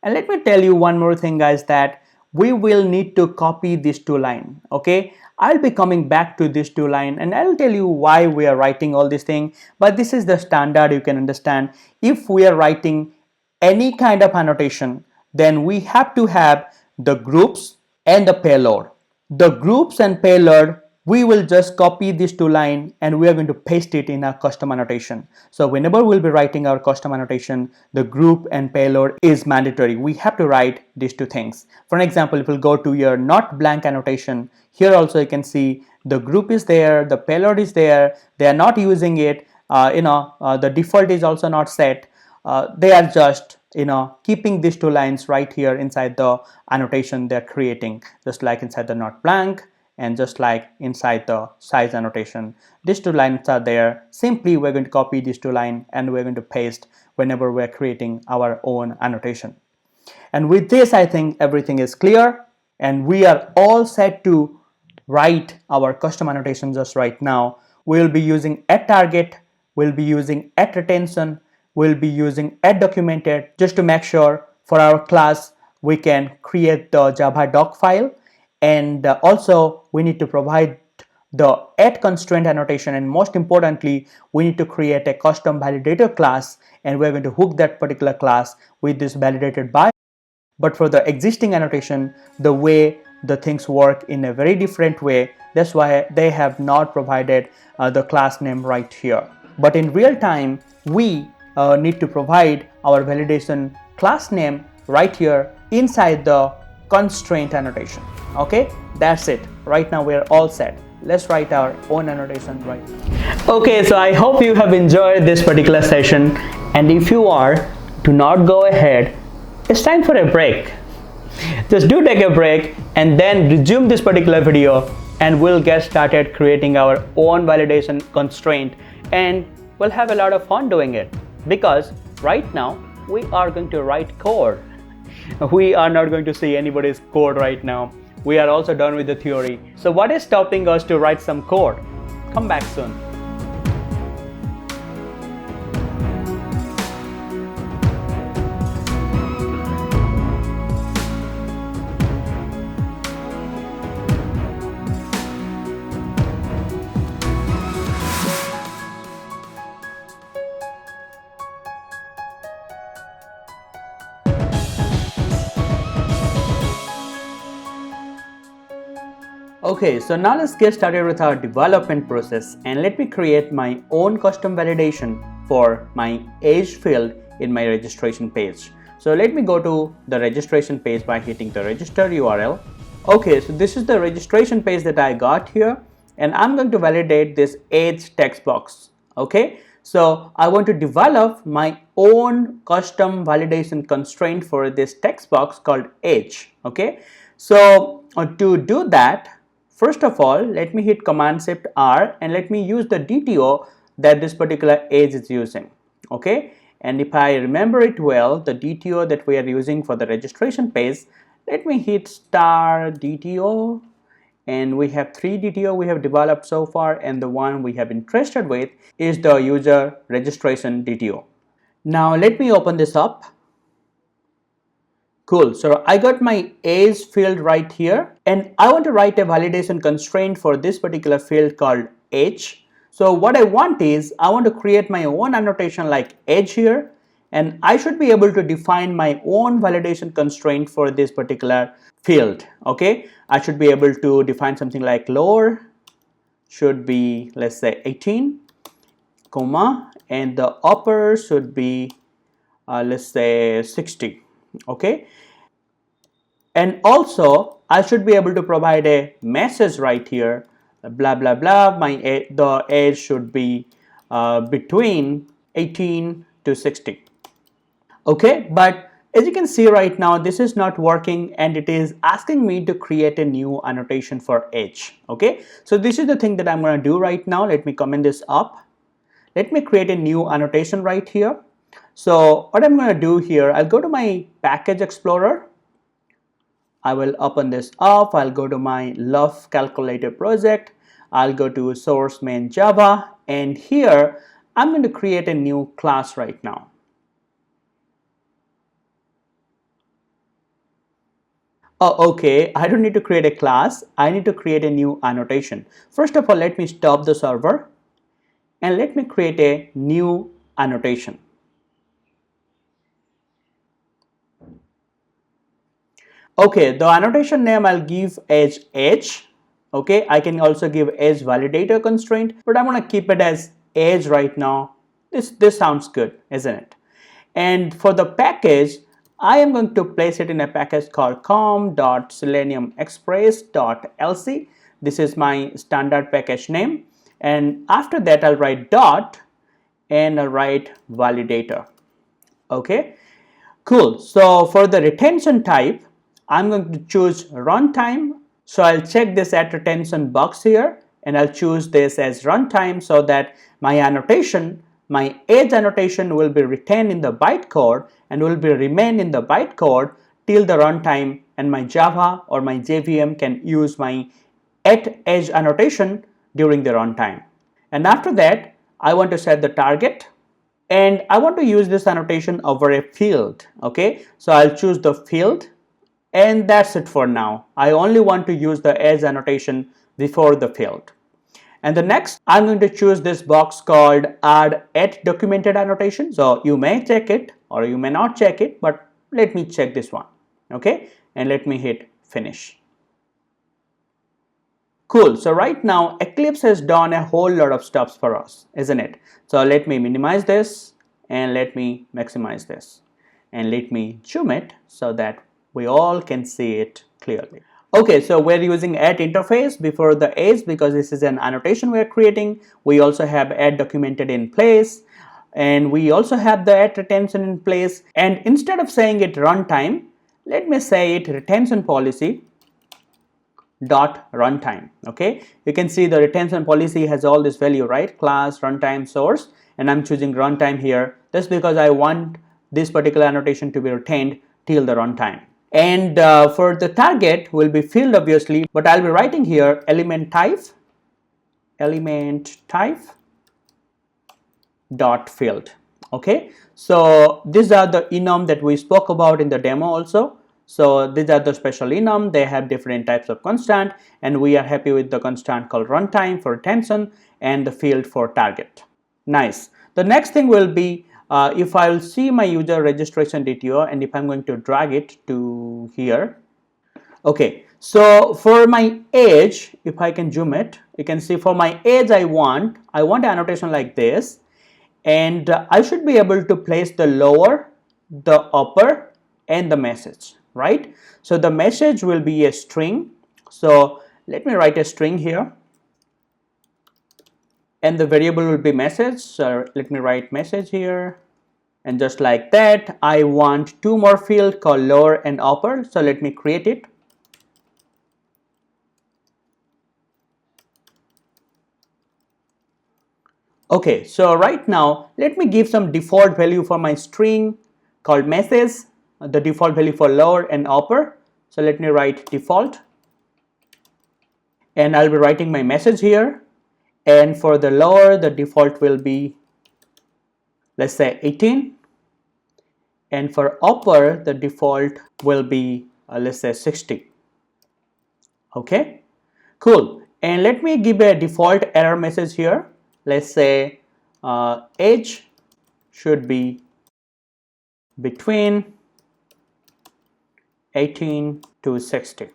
and let me tell you one more thing, guys, that we will need to copy this two line. Okay, I'll be coming back to this two line and I'll tell you why we are writing all this thing, but this is the standard, you can understand. If we are writing any kind of annotation, then we have to have the groups and the payload. The groups and payload, we will just copy these two lines and we are going to paste it in our custom annotation. So whenever we'll be writing our custom annotation, the group and payload is mandatory. We have to write these two things. For an example, if we'll go to your not blank annotation, here also you can see the group is there, the payload is there, they are not using it, the default is also not set. They are just keeping these two lines right here inside the annotation they're creating, just like inside the not blank and just like inside the size annotation. These two lines are there. Simply we're going to copy these two lines and we're going to paste whenever we're creating our own annotation. And with this, I think everything is clear and we are all set to write our custom annotation just right now. We'll be using @target, we'll be using @retention, we'll be using @documented, just to make sure for our class we can create the Java doc file. And also we need to provide the @constraint annotation, and most importantly we need to create a custom validator class, and we're going to hook that particular class with this validated by. But for the existing annotation, the way the things work in a very different way. That's why they have not provided the class name right here. But in real time, we need to provide our validation class name right here inside the constraint annotation. Okay, that's it. Right now we're all set. Let's write our own annotation right now. Okay, so I hope you have enjoyed this particular session, and if you are, do not go ahead. It's time for a break. Just do take a break and then resume this particular video, and we'll get started creating our own validation constraint, and we'll have a lot of fun doing it, because right now we are going to write code. We are not going to see anybody's code right now. We are also done with the theory. So what is stopping us to write some code? Come back soon. Okay, so now let's get started with our development process, and let me create my own custom validation for my age field in my registration page. So let me go to the registration page by hitting the register URL. Okay, so this is the registration page that I got here, and I'm going to validate this age text box. Okay, so I want to develop my own custom validation constraint for this text box called age. Okay, so to do that, first of all, let me hit Command Shift R and let me use the DTO that this particular age is using. Okay, and if I remember it well, the DTO that we are using for the registration page, let me hit star DTO, and we have 3 DTO we have developed so far, and the one we have interested with is the user registration DTO. Now let me open this up. Cool, so I got my age field right here, and I want to write a validation constraint for this particular field called age. So what I want is, I want to create my own annotation like age here, and I should be able to define my own validation constraint for this particular field. Okay, I should be able to define something like lower should be, let's say 18, comma, and the upper should be let's say 60. Okay, and also I should be able to provide a message right here, blah blah blah, the age should be between 18 to 60. Okay, but as you can see right now, this is not working, and it is asking me to create a new annotation for age. Okay, so this is the thing that I'm going to do right now. Let me comment this up. Let me create a new annotation right here. So what I'm going to do here, I'll go to my package explorer. I will open this up. I'll go to my love calculator project. I'll go to source main Java, and here I'm going to create a new class right now. Oh, okay, I don't need to create a class. I need to create a new annotation. First of all, let me stop the server and let me create a new annotation. Okay, the annotation name I'll give as age. Okay, I can also give age validator constraint, but I'm going to keep it as age right now. This sounds good, isn't it? And for the package, I am going to place it in a package called com.seleniumexpress.lc. This is my standard package name, and after that I'll write dot and I'll write validator. Okay, cool. So for the retention type, I'm going to choose runtime. So I'll check this at retention box here, and I'll choose this as runtime so that my annotation, my age annotation, will be retained in the bytecode and will be remain in the bytecode till the runtime, and my Java or my JVM can use my @age annotation during the runtime. And after that, I want to set the target, and I want to use this annotation over a field. Okay, so I'll choose the field. And that's it for now. I only want to use the age annotation before the field. And the next, I'm going to choose this box called add @documented annotation. So you may check it or you may not check it, but let me check this one. Okay, and let me hit finish. Cool. So right now Eclipse has done a whole lot of stuff for us, isn't it? So let me minimize this and let me maximize this. and let me zoom it so that we all can see it clearly. Okay, so we're using add interface before the edge because this is an annotation we're creating. We also have add documented in place, and we also have the add retention in place. And instead of saying it runtime, let me say it retention policy dot runtime. Okay, you can see the retention policy has all this value, right? Class, runtime, source, and I'm choosing runtime here just because I want this particular annotation to be retained till the runtime. And for the target will be field obviously, but I'll be writing here element type dot field. Okay, so these are the enum that we spoke about in the demo also. So these are the special enum. They have different types of constant, and we are happy with the constant called runtime for retention and the field for target. Nice. The next thing will be if I'll see my user registration DTO, and if I'm going to drag it to here. Okay, so for my age, if I can zoom it, you can see for my age I want an annotation like this, and I should be able to place the lower, the upper, and the message, right? So the message will be a string. So let me write a string here, and the variable will be message. So let me write message here, and just like that I want two more fields called lower and upper. So let me create it. Okay, so right now let me give some default value for my string called message, the default value for lower and upper. So let me write default, and I'll be writing my message here, and for the lower the default will be, let's say, 18, and for upper the default will be let's say 60. Okay, cool. And let me give a default error message here. Let's say age should be between 18 to 60.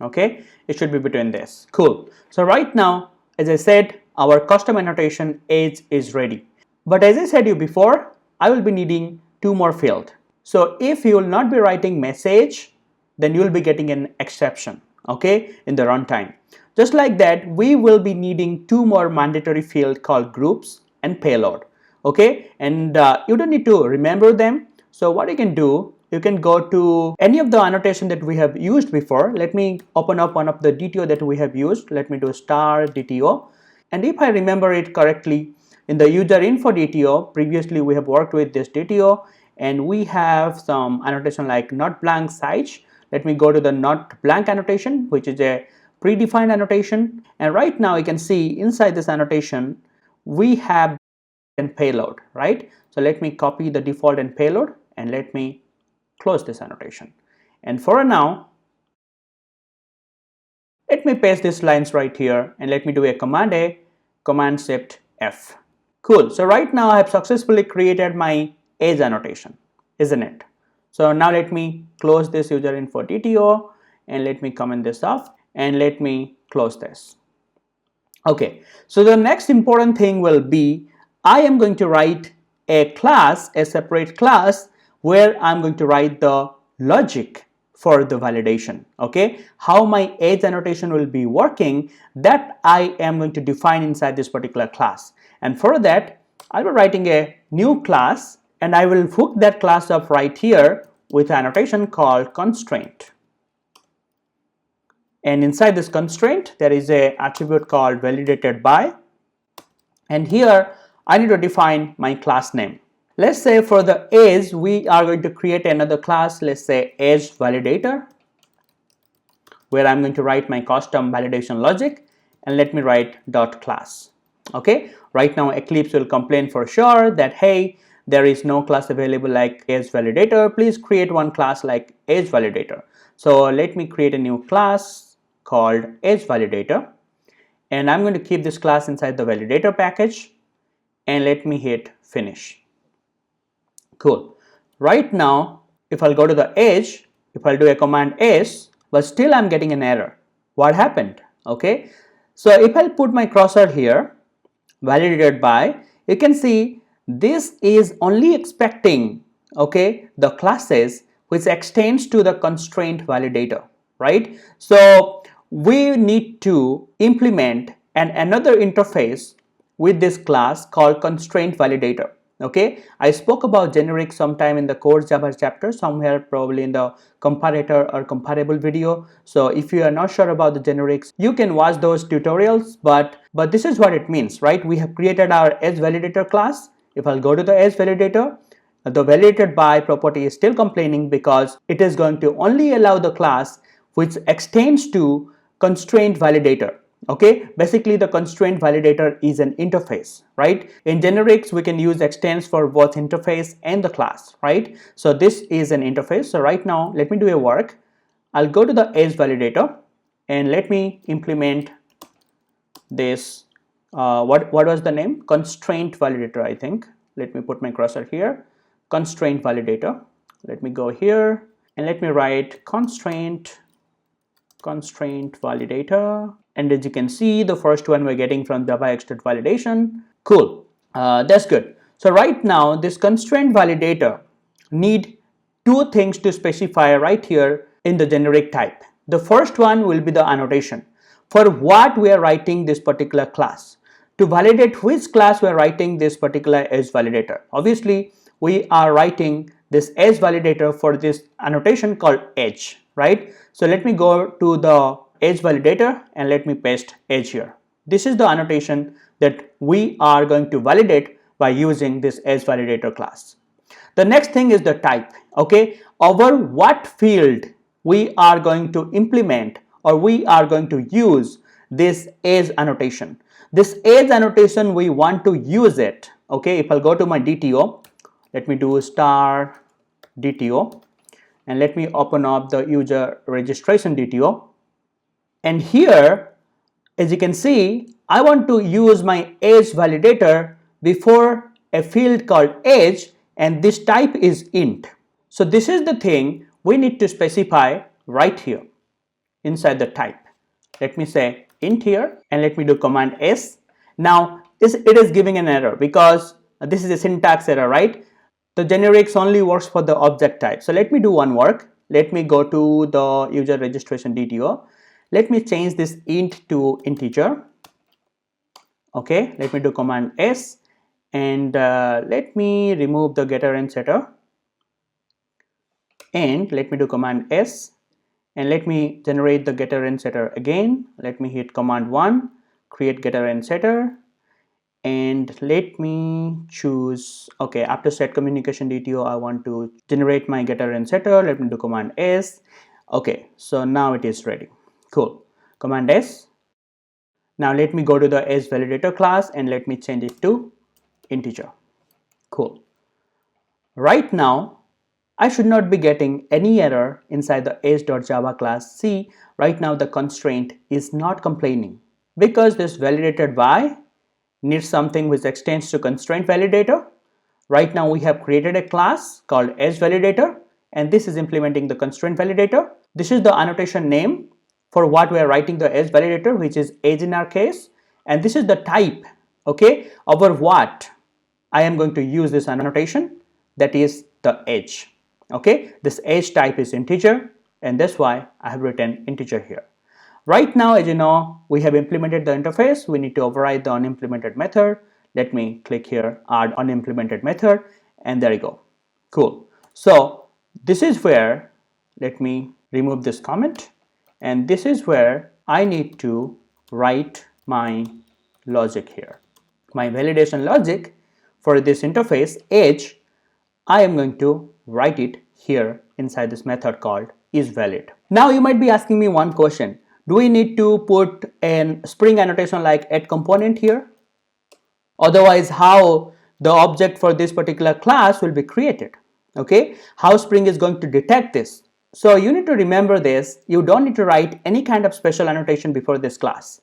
Okay, it should be between this. Cool. So right now, as I said, our custom annotation age is ready. But as I said you before, I will be needing two more fields. So if you will not be writing message, then you will be getting an exception, okay, in the runtime. Just like that, we will be needing two more mandatory fields called groups and payload. Okay, and you don't need to remember them. So what you can do, you can go to any of the annotation that we have used before. Let me open up one of the DTO that we have used. Let me do star DTO, and if I remember it correctly, in the user info DTO, previously we have worked with this DTO, and we have some annotation like not blank size. Let me go to the not blank annotation, which is a predefined annotation, and right now you can see inside this annotation we have and payload, right? So let me copy the default and payload, and let me close this annotation. And for now, let me paste these lines right here, and let me do a command A, command shift F. Cool. So right now I have successfully created my age annotation, isn't it? So now let me close this user info DTO, and let me comment this off, and let me close this. Okay, so the next important thing will be I am going to write a class, a separate class, where I'm going to write the logic for the validation. Okay, how my age annotation will be working, that I am going to define inside this particular class. And for that, I'll be writing a new class, and I will hook that class up right here with an annotation called constraint. And inside this constraint, there is an attribute called validated by, and here I need to define my class name. Let's say for the age, we are going to create another class, let's say age validator, where I'm going to write my custom validation logic, and let me write dot class. Okay, right now Eclipse will complain for sure that, hey, there is no class available like age validator, please create one class like age validator. So let me create a new class called age validator, and I'm going to keep this class inside the validator package, and let me hit finish. Cool. Right now if I'll go to the age, if I'll do a command S, but still I'm getting an error. What happened? Okay, so if I'll put my cursor here, validated by, you can see this is only expecting okay, the classes which extends to the constraint validator, right? So we need to implement another interface with this class called constraint validator. Okay, I spoke about generic sometime in the core Java chapter, somewhere probably in the comparator or comparable video. So if you are not sure about the generics, you can watch those tutorials, but this is what it means, right? We have created our edge validator class. If I'll go to the edge validator, the validated by property is still complaining because it is going to only allow the class which extends to constraint validator. Okay, basically the constraint validator is an interface, right? In generics we can use extends for both interface and the class, right? So this is an interface. So right now let me do a work. I'll go to the edge validator and let me implement this what was the name? Constraint validator, I think. Let me put my cursor here. Constraint validator. Let me go here and let me write constraint validator, and as you can see, the first one we're getting from Java extended validation. Cool, that's good. So right now this constraint validator need two things to specify right here in the generic type. The first one will be the annotation for what we are writing this particular class, to validate which class we are writing this particular edge validator. Obviously we are writing this edge validator for this annotation called edge, right? So let me go to the edge validator and let me paste edge here. This is the annotation that we are going to validate by using this edge validator class. The next thing is the type. Okay, over what field we are going to implement or we are going to use this edge annotation. This edge annotation we want to use it. Okay, if I'll go to my DTO, let me do star DTO and let me open up the user registration DTO, and here as you can see I want to use my edge validator before a field called edge, and this type is int. So this is the thing we need to specify right here inside the type. Let me say int here and let me do command S. Now it is giving an error because this is a syntax error, right? The generics only works for the object type. So let me do one work. Let me go to the user registration DTO. Let me change this int to integer. Okay, let me do command S and let me remove the getter and setter, and let me do command S and let me generate the getter and setter again. Let me hit command 1, create getter and setter, and let me choose, okay, after set communication DTO I want to generate my getter and setter. Let me do command S. Okay, so now it is ready. Cool, command S. Now let me go to the edge validator class and let me change it to integer. Cool. Right now I should not be getting any error inside the edge.java class. See, right now the constraint is not complaining because this validated by needs something which extends to constraint validator. Right now we have created a class called edge validator and this is implementing the constraint validator. This is the annotation name for what we are writing the edge validator, which is edge in our case, and this is the type, okay, over what I am going to use this annotation, that is the edge. Okay, this edge type is integer and that's why I have written integer here. Right now, as you know, we have implemented the interface. We need to override the unimplemented method. Let me click here, add unimplemented method, and there you go. Cool. So this is where, let me remove this comment, and this is where I need to write my logic here. My validation logic for this interface edge, I am going to write it here inside this method called isValid. Now you might be asking me one question. Do we need to put a Spring annotation like add component here? Otherwise, how the object for this particular class will be created? Okay, how Spring is going to detect this? So you need to remember this. You don't need to write any kind of special annotation before this class.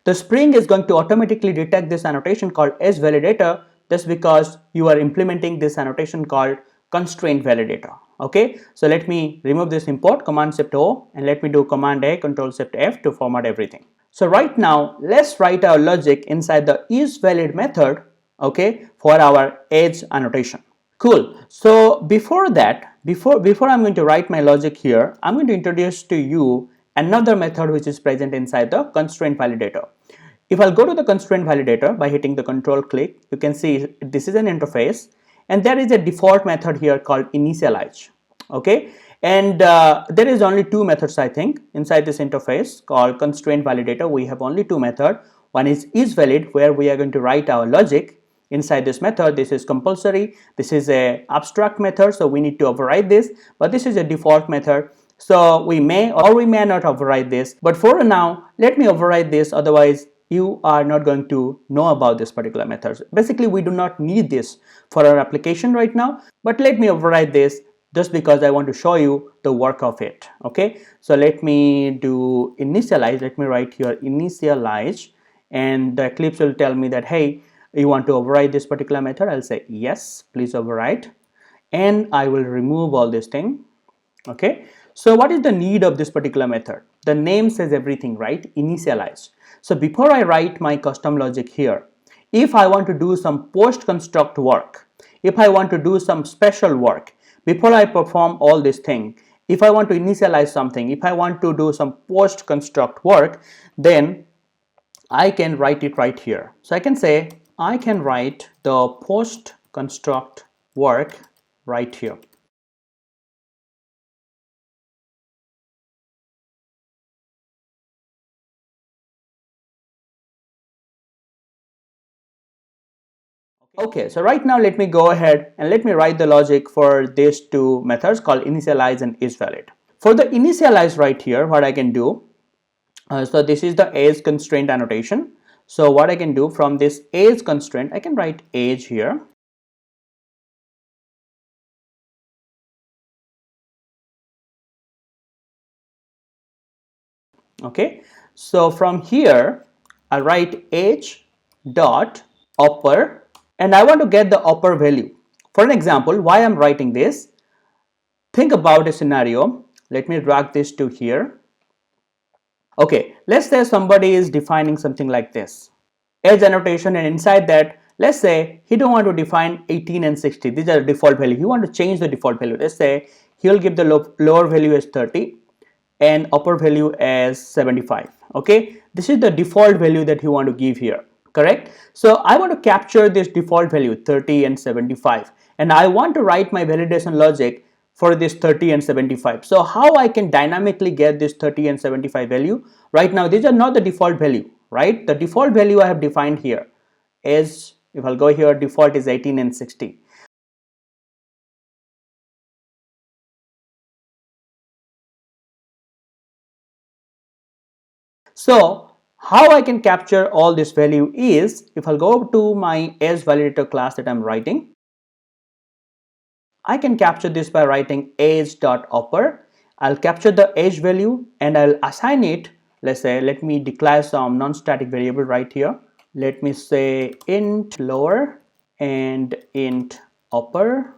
The Spring is going to automatically detect this annotation called edge validator. That's because you are implementing this annotation called constraint validator. Okay, so let me remove this import, command shift O, and let me do command A, control shift F to format everything. So right now let's write our logic inside the isValid method, okay, for our edge annotation. Cool. So So before that, before I'm going to write my logic here, I'm going to introduce to you another method which is present inside the constraint validator. If I'll go to the constraint validator by hitting the control click, you can see this is an interface, and there is a default method here called initialize. Okay, and there is only two methods I think inside this interface called constraint validator. We have only two methods. One is valid, where we are going to write our logic inside this method. This is compulsory. This is a abstract method, so we need to override this, but this is a default method, so we may or we may not override this. But for now, let me override this, otherwise you are not going to know about this particular method. Basically, we do not need this for our application right now, but let me override this just because I want to show you the work of it. Okay, so let me do initialize. Let me write here initialize, and the Eclipse will tell me that, hey, you want to override this particular method. I'll say yes, please override, and I will remove all this thing. Okay, so what is the need of this particular method? The name says everything, right? Initialize. So before I write my custom logic here, if I want to do some post construct work, if I want to do some special work before I perform all this thing, if I want to initialize something, if I want to do some post construct work, then I can write it right here. So I can say I can write the post construct work right here. Okay, so right now let me go ahead and let me write the logic for these two methods called initialize and isValid. For the initialize right here, what I can do, so this is the age constraint annotation. So what I can do from this age constraint, I can write age here. Okay, so from here I write age dot upper, and I want to get the upper value. For an example, why I'm writing this, think about a scenario. Let me drag this to here. Okay, let's say somebody is defining something like this, age annotation, and inside that, let's say he don't want to define 18 and 60. These are the default value. He want to change the default value. Let's say he'll give the lower value as 30 and upper value as 75. Okay, this is the default value that you want to give here, correct? So I want to capture this default value 30 and 75, and I want to write my validation logic for this 30 and 75. So how I can dynamically get this 30 and 75 value? Right now these are not the default value, right? The default value I have defined here is, if I'll go here, default is 18 and 60. So how I can capture all this value is, if I'll go to my age validator class that I'm writing, I can capture this by writing age.upper. I'll capture the age value and I'll assign it. Let's say, let me declare some non-static variable right here. Let me say int lower and int upper,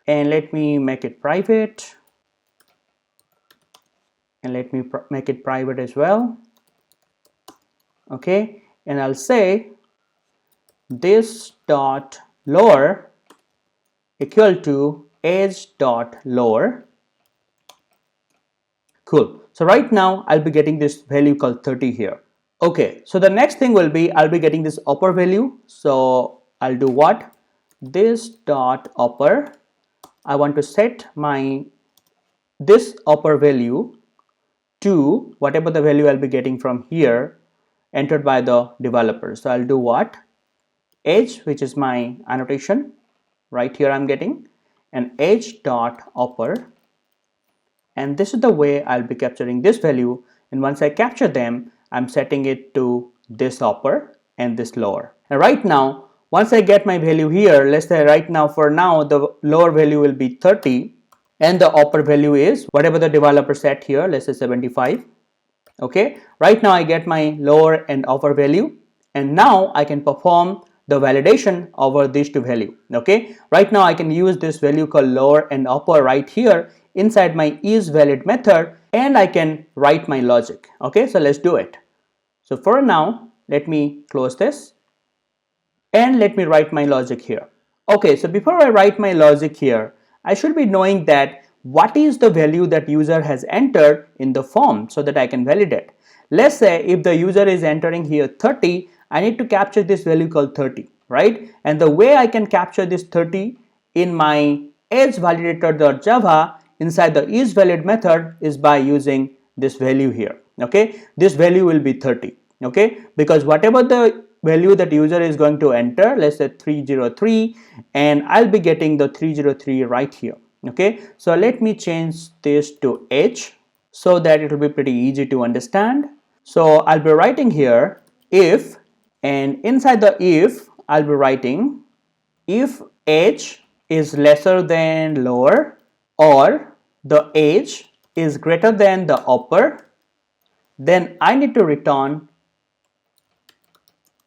and let me make it private, and let me make it private as well. Okay, and I'll say this dot lower equal to age dot lower. Cool. So right now I'll be getting this value called 30 here. Okay, so the next thing will be I'll be getting this upper value. So I'll do what? This dot upper. I want to set my this upper value to whatever the value I'll be getting from here entered by the developer. So I'll do what? Age, which is my annotation. Right here I'm getting an age dot upper, and this is the way I'll be capturing this value. And once I capture them, I'm setting it to this upper and this lower. And right now, once I get my value here, let's say right now, for now, the lower value will be 30 and the upper value is whatever the developer set here, let's say 75. Okay, right now I get my lower and upper value, and now I can perform the validation over these two value. Okay, right now I can use this value called lower and upper right here inside my isValid method, and I can write my logic. Okay, so let's do it. So for now, let me close this and let me write my logic here. Okay, so before I write my logic here, I should be knowing that what is the value that user has entered in the form so that I can validate. Let's say if the user is entering here 30, I need to capture this value called 30, right? And the way I can capture this 30 in my isValidator.java inside the isValid method is by using this value here. Okay, this value will be 30. Okay, because whatever the value that user is going to enter, let's say 303, and I'll be getting the 303 right here. Okay, so let me change this to h so that it will be pretty easy to understand. So I'll be writing here if, and inside the if I'll be writing if h is lesser than lower or the h is greater than the upper, then I need to return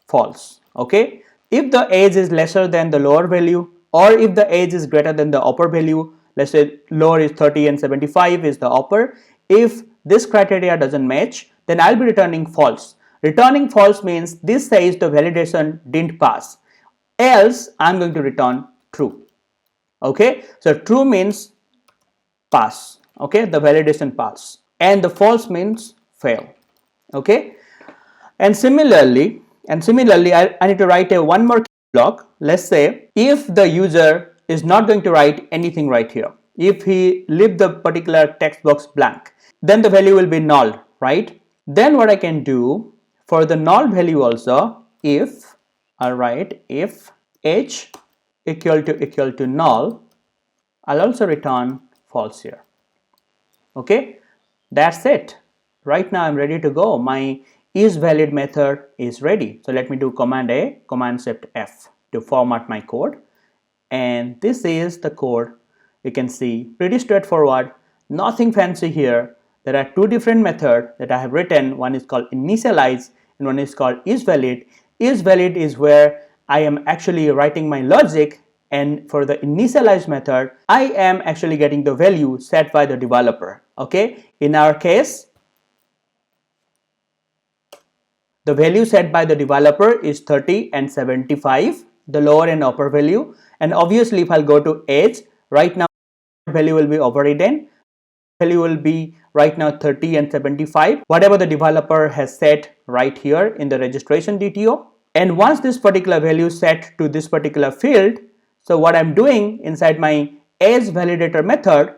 false. Okay, if the age is lesser than the lower value or if the age is greater than the upper value, let's say lower is 30 and 75 is the upper, if this criteria doesn't match, then I'll be returning false. Returning false means this says the validation didn't pass, else I'm going to return true. Okay, so true means pass, okay, the validation pass, and the false means fail. Okay, and similarly I need to write a one more block. Let's say if the user is not going to write anything right here, if he leave the particular text box blank, then the value will be null, right? Then what I can do for the null value also, if I'll write if h equal to null, I'll also return false here. Okay, that's it. Right now I'm ready to go. My isValid method is ready. So let me do Command A, Command Shift F to format my code. And this is the code. You can see pretty straightforward, nothing fancy here. There are two different methods that I have written. One is called initialize and one is called isValid. IsValid is where I am actually writing my logic, and for the initialize method I am actually getting the value set by the developer. Okay, in our case the value set by the developer is 30 and 75, the lower and upper value, and obviously if I'll go to age, right now value will be overridden, value will be right now 30 and 75, whatever the developer has set right here in the registration DTO. And once this particular value set to this particular field, so what I'm doing inside my isValidator method,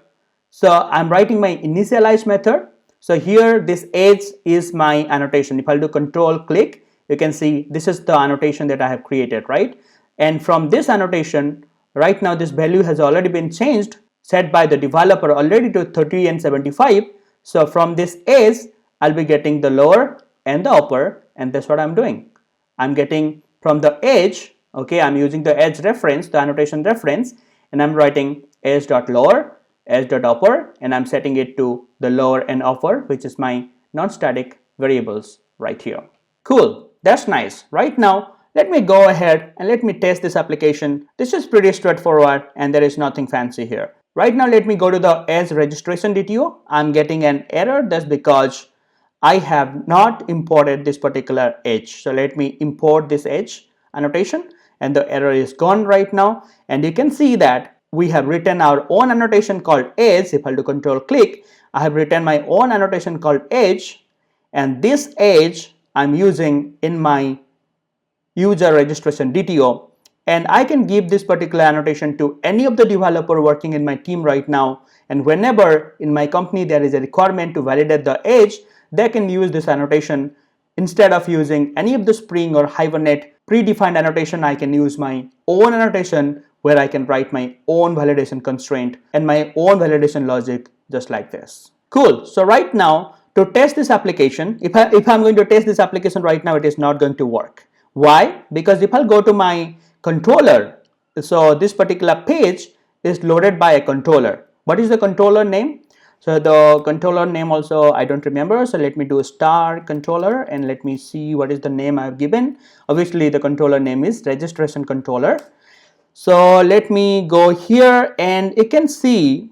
so I'm writing my initialize method. So here this age is my annotation. If I'll do control click, you can see this is the annotation that I have created, right? And from this annotation, right now this value has already been changed, set by the developer already to 30 and 75. So from this age, I'll be getting the lower and the upper, and that's what I'm doing. I'm getting from the age, okay, I'm using the age reference, the annotation reference, and I'm writing age.lower, age.upper, and I'm setting it to the lower and upper, which is my non-static variables right here. Cool, that's nice. Right now, let me go ahead and let me test this application. This is pretty straightforward and there is nothing fancy here. Right now, let me go to the age registration DTO. I'm getting an error. That's because I have not imported this particular age. So let me import this age annotation, and the error is gone right now. And you can see that we have written our own annotation called age. If I do control click, I have written my own annotation called age, and this age I'm using in my user registration DTO, and I can give this particular annotation to any of the developer working in my team right now, and whenever in my company there is a requirement to validate the age, they can use this annotation. Instead of using any of the Spring or Hibernate predefined annotation, I can use my own annotation where I can write my own validation constraint and my own validation logic just like this. Cool. So right now, to test this application, if I'm going to test this application right now, it is not going to work. Why? Because if I'll go to my controller, so this particular page is loaded by a controller. What is the controller name? So the controller name also I don't remember, so let me do a star controller and let me see what is the name I have given. Obviously the controller name is registration controller. So let me go here and you can see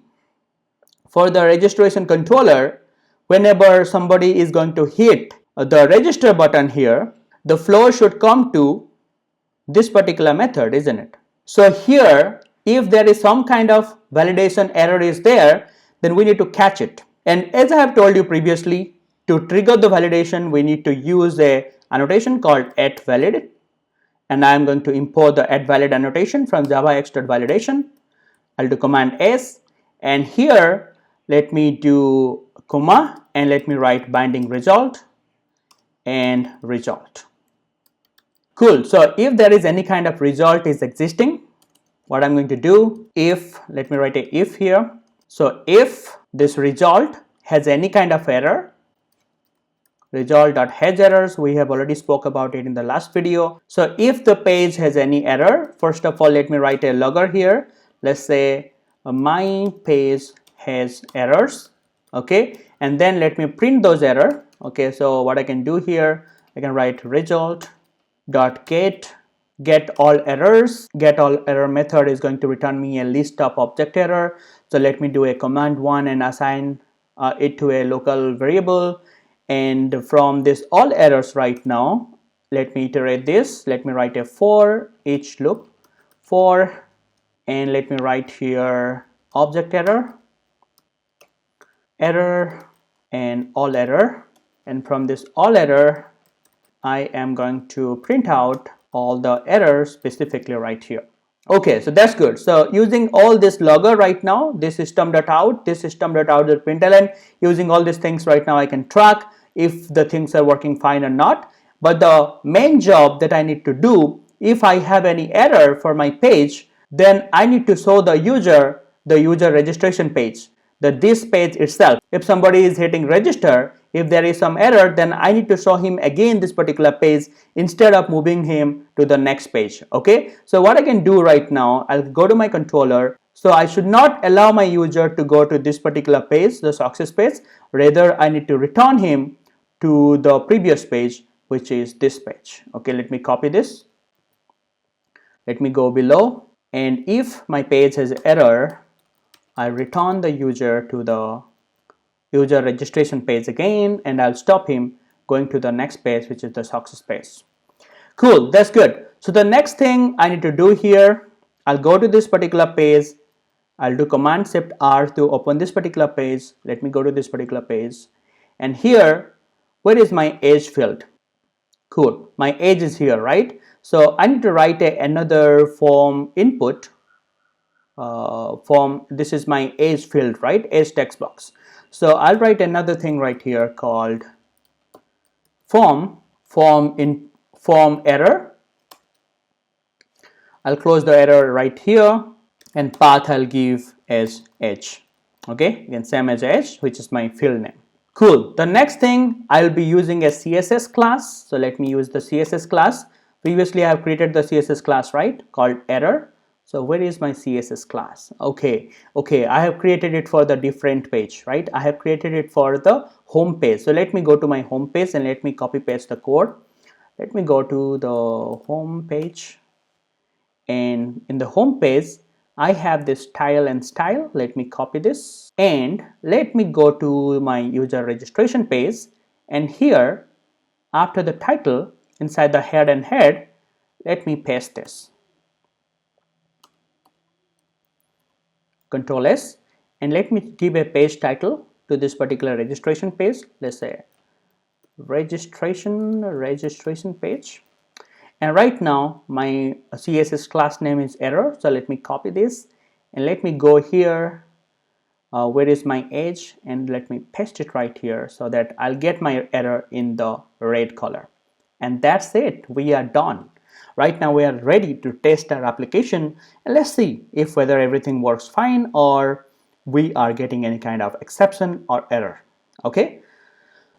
for the registration controller, whenever somebody is going to hit the register button here, the flow should come to this particular method, isn't it? So here if there is some kind of validation error is there, then we need to catch it. And as I have told you previously, to trigger the validation, we need to use a annotation called @valid, and I am going to import the @valid annotation from javax.validation. I'll do command S, and here let me do comma and let me write binding result and result. Cool. So if there is any kind of result is existing, what I'm going to do, if, let me write a if here. So if this result has any kind of error, result.has errors, we have already spoke about it in the last video. So if the page has any error, first of all, let me write a logger here. Let's say my page has errors, okay, and then let me print those error. Okay, so what I can do here, I can write result.get all errors. Get all error method is going to return me a list of object error. So let me do a command 1 and assign it to a local variable. And from this all errors right now, let me iterate this. Let me write a for each loop for, and let me write here object error and all error. And from this all error, I am going to print out all the errors specifically right here. Okay, so that's good. So using all this logger right now, this system.out, this system.out, println, using all these things right now, I can track if the things are working fine or not. But the main job that I need to do, if I have any error for my page, then I need to show the user registration page, this page itself. If somebody is hitting register, if there is some error, then I need to show him again this particular page instead of moving him to the next page. Okay, so what I can do right now, I'll go to my controller. So I should not allow my user to go to this particular page, the success page. Rather, I need to return him to the previous page, which is this page. Okay, let me copy this. Let me go below, and if my page has error, I return the user to the user registration page again, and I'll stop him going to the next page, which is the success page. Cool, that's good. So the next thing I need to do here, I'll go to this particular page. I'll do command shift R to open this particular page. Let me go to this particular page, and here, where is my age field? Cool, my age is here, right? So I need to write another form input. Form, this is my age field, right? Age text box. So I'll write another thing right here called form error. I'll close the error right here, and path I'll give as age. Okay, again same as age, which is my field name. Cool. The next thing, I'll be using a CSS class. So let me use the CSS class. Previously I have created the CSS class, right, called error. So where is my CSS class? Okay, I have created it for the different page, right? I have created it for the home page. So let me go to my home page and let me copy paste the code. Let me go to the home page, and in the home page I have this tile and style. Let me copy this, and let me go to my user registration page, and here after the title, inside the head and head, let me paste this. Control S, and let me give a page title to this particular registration page. Let's say registration page. And right now my CSS class name is error. So let me copy this and let me go here. Where is my age? And let me paste it right here so that I'll get my error in the red color. And that's it. We are done. Right now we are ready to test our application, and let's see if whether everything works fine or we are getting any kind of exception or error. Okay.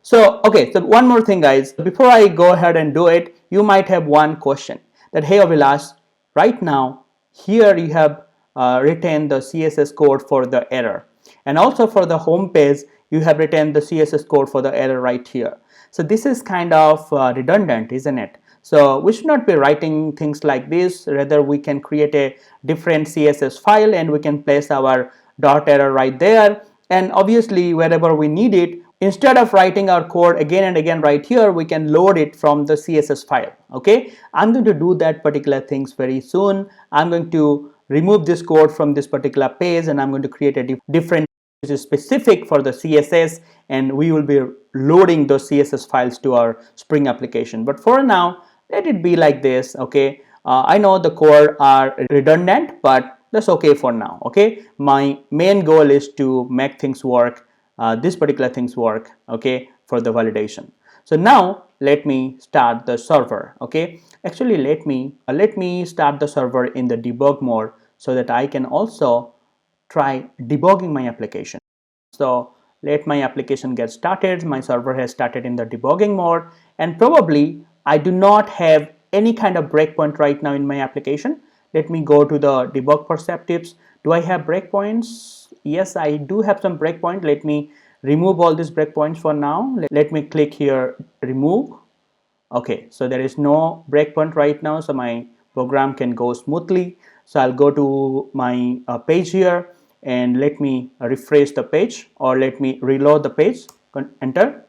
So one more thing, guys, before I go ahead and do it, you might have one question that, hey Avilash, right now here you have written the CSS code for the error, and also for the home page you have written the CSS code for the error right here. So this is kind of redundant, isn't it? So we should not be writing things like this. Rather, we can create a different CSS file and we can place our dot error right there, and obviously wherever we need it, instead of writing our code again and again right here, we can load it from the CSS file. Okay, I'm going to do that particular things very soon. I'm going to remove this code from this particular page, and I'm going to create a different which is specific for the CSS, and we will be loading those CSS files to our Spring application. But for now, let it be like this. Okay, I know the core are redundant, but that's okay for now. Okay, my main goal is to make things work, this particular things work, okay, for the validation. So now let me start the server. Okay, actually let me start the server in the debug mode so that I can also try debugging my application. So let my application get started. My server has started in the debugging mode, and probably I do not have any kind of breakpoint right now in my application. Let me go to the debug perspectives. Do I have breakpoints? Yes, I do have some breakpoint. Let me remove all these breakpoints for now. Let me click here, remove. Okay, so there is no breakpoint right now, so my program can go smoothly. So I'll go to my page here, and let me refresh the page, or let me reload the page. Enter.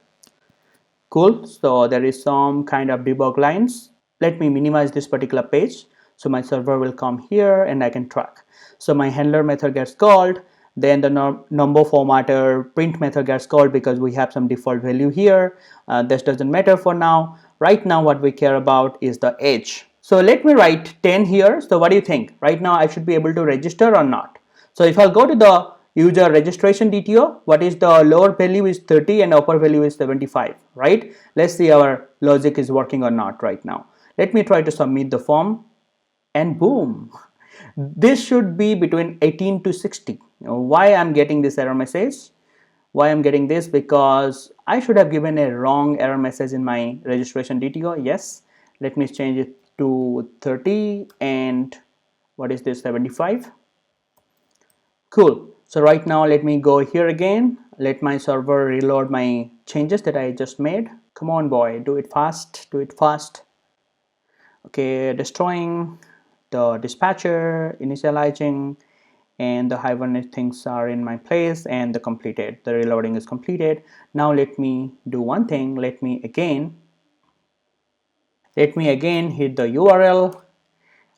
Cool. So there is some kind of debug lines. Let me minimize this particular page, so my server will come here and I can track. So my handler method gets called, then the number formatter print method gets called because we have some default value here. This doesn't matter for now. Right now what we care about is the age. So let me write 10 here. So what do you think? Right now I should be able to register or not? So if I'll go to the user registration DTO, what is the lower value is 30 and upper value is 75, right? Let's see our logic is working or not right now. Let me try to submit the form, and boom, this should be between 18 to 60. Why I'm getting this error message? Why I'm getting this? Because I should have given a wrong error message in my registration DTO. Yes, let me change it to 30, and what is this, 75? Cool. So right now let me go here again, let my server reload my changes that I just made. Come on boy, do it fast, do it fast. Okay, destroying the dispatcher, initializing, and the Hibernate things are in my place, and the reloading is completed. Now let me do one thing. Let me again hit the URL.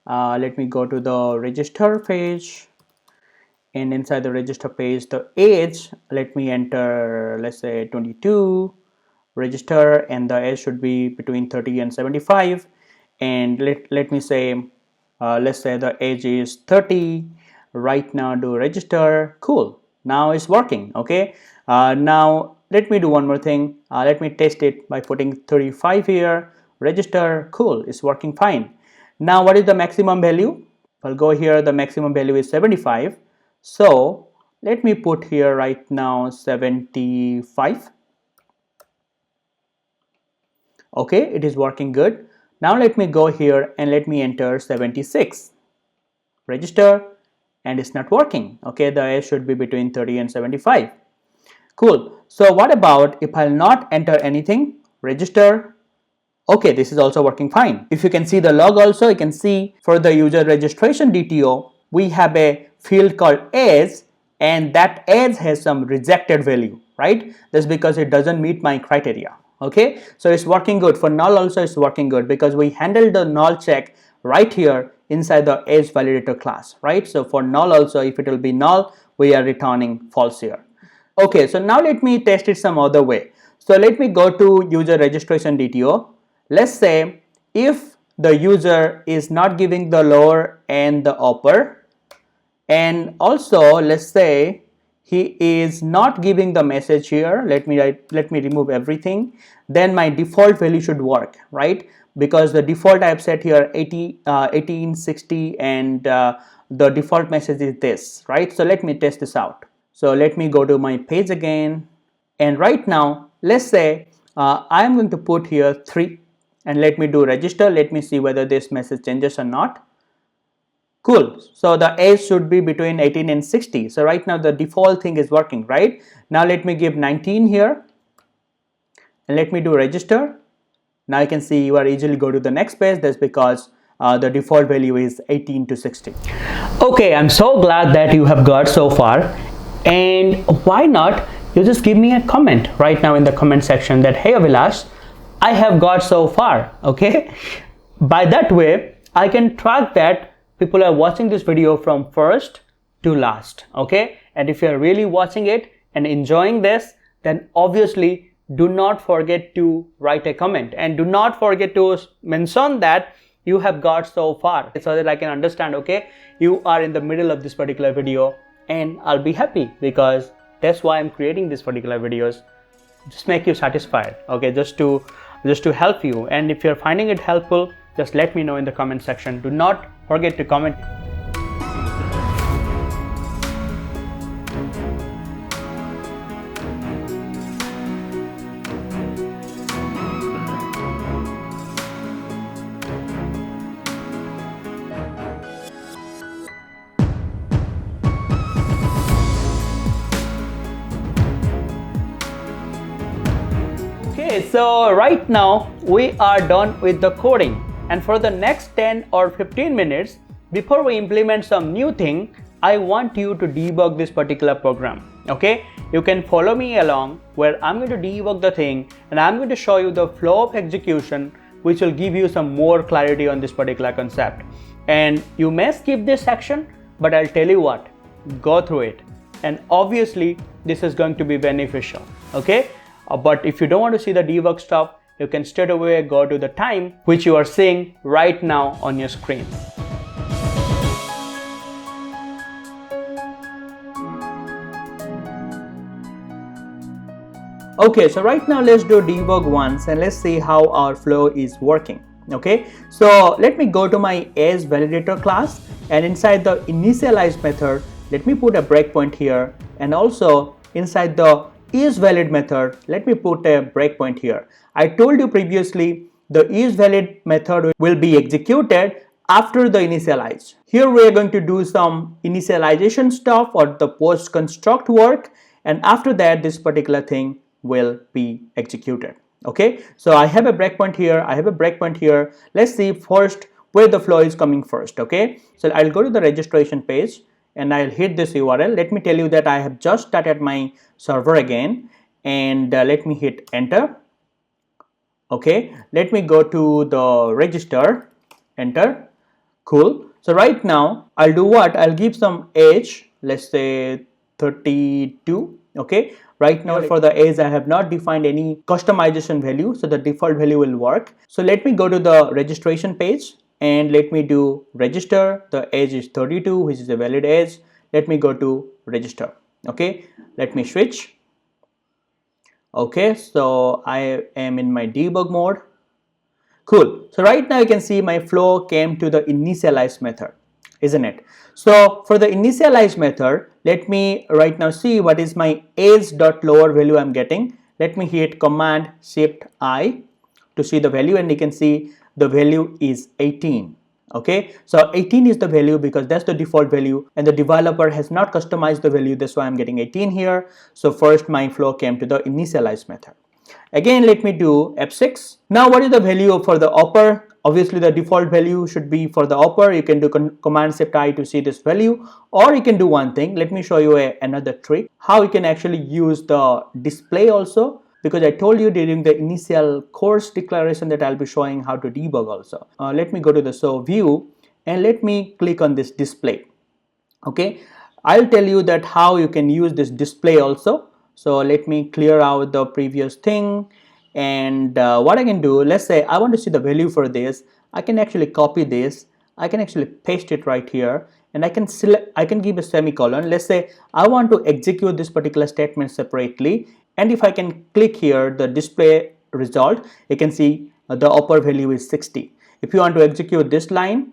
Let me go to the register page, and inside the register page, the age, let me enter, let's say 22, register, and the age should be between 30 and 75, and let me say let's say the age is 30. Right now do register. Cool, now it's working. Okay, now let me do one more thing. Let me test it by putting 35 here, register. Cool, it's working fine. Now what is the maximum value? I'll go here, the maximum value is 75. So let me put here right now 75. Okay, it is working good. Now let me go here and let me enter 76. Register, and it's not working. Okay, the age should be between 30 and 75. Cool. So what about if I'll not enter anything? Register. Okay, this is also working fine. If you can see the log also, you can see for the user registration DTO, we have a field called age, and that age has some rejected value, right? That's because it doesn't meet my criteria. Okay, so it's working good. For null also it's working good because we handled the null check right here inside the age validator class, right? So for null also, if it will be null, we are returning false here. Okay, so now let me test it some other way. So let me go to user registration DTO. Let's say if the user is not giving the lower and the upper, and also let's say he is not giving the message here, let me remove everything, then my default value should work, right? Because the default I have set here 18, 60, and the default message is this, right? So let me test this out. So let me go to my page again, and right now let's say I am going to put here 3, and let me do register. Let me see whether this message changes or not. Cool. So the age should be between 18 and 60. So right now the default thing is working, right? Now let me give 19 here, and let me do register. Now you can see you are easily go to the next page. That's because the default value is 18 to 60. Okay, I'm so glad that you have got so far, and why not you just give me a comment right now in the comment section that, hey Avilash, I have got so far. Okay, by that way I can track that people are watching this video from first to last, okay? And if you're really watching it and enjoying this, then obviously do not forget to write a comment and do not forget to mention that you have got so far, so that I can understand, okay, you are in the middle of this particular video, and I'll be happy because that's why I'm creating these particular videos, just make you satisfied, okay, just to help you. And if you're finding it helpful, just let me know in the comment section. Do not forget to comment. Okay, so right now we are done with the coding, and for the next 10 or 15 minutes before we implement some new thing, I want you to debug this particular program. Okay, you can follow me along where I'm going to debug the thing and I'm going to show you the flow of execution, which will give you some more clarity on this particular concept. And you may skip this section, but I'll tell you what, go through it, and obviously this is going to be beneficial. Okay, but if you don't want to see the debug stuff, you can straight away go to the time which you are seeing right now on your screen. Okay, so right now let's do debug once and let's see how our flow is working. Okay, so let me go to my AsValidator class, and inside the initialize method, let me put a breakpoint here, and also inside the isValid method, let me put a breakpoint here. I told you previously the isValid method will be executed after the initialize. Here we are going to do some initialization stuff or the post construct work, and after that this particular thing will be executed. Okay, so I have a breakpoint here, I have a breakpoint here. Let's see first where the flow is coming first. Okay, so I'll go to the registration page and I'll hit this URL. Let me tell you that I have just started my server again, and let me hit enter. Okay, let me go to the register, enter. Cool. So right now I'll do what? I'll give some age, let's say 32. Okay, right now for the age I have not defined any customization value, so the default value will work. So let me go to the registration page and let me do register. The age is 32, which is a valid age. Let me go to register. Okay, let me switch. Okay, so I am in my debug mode. Cool. So right now you can see my flow came to the initialize method, isn't it? So for the initialize method, let me right now see what is my age.lower value I'm getting. Let me hit command shift I to see the value, and you can see the value is 18. Okay, so 18 is the value because that's the default value, and the developer has not customized the value, that's why I'm getting 18 here. So first my flow came to the initialize method. Again, let me do F6. Now what is the value for the upper? Obviously the default value should be for the upper. You can do command shift I to see this value, or you can do one thing. Let me show you another trick how you can actually use the display also, because I told you during the initial course declaration that I'll be showing how to debug also. Let me go to the show view and let me click on this display. Okay, I'll tell you that how you can use this display also. So let me clear out the previous thing, and what I can do, let's say I want to see the value for this. I can actually copy this, I can actually paste it right here, and I can select, I can give a semicolon. Let's say I want to execute this particular statement separately, and if I can click here the display result, you can see the upper value is 60. If you want to execute this line,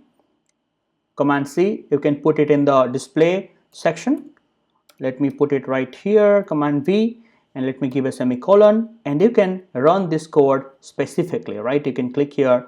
command C, you can put it in the display section. Let me put it right here, command V, and let me give a semicolon, and you can run this code specifically, right? You can click here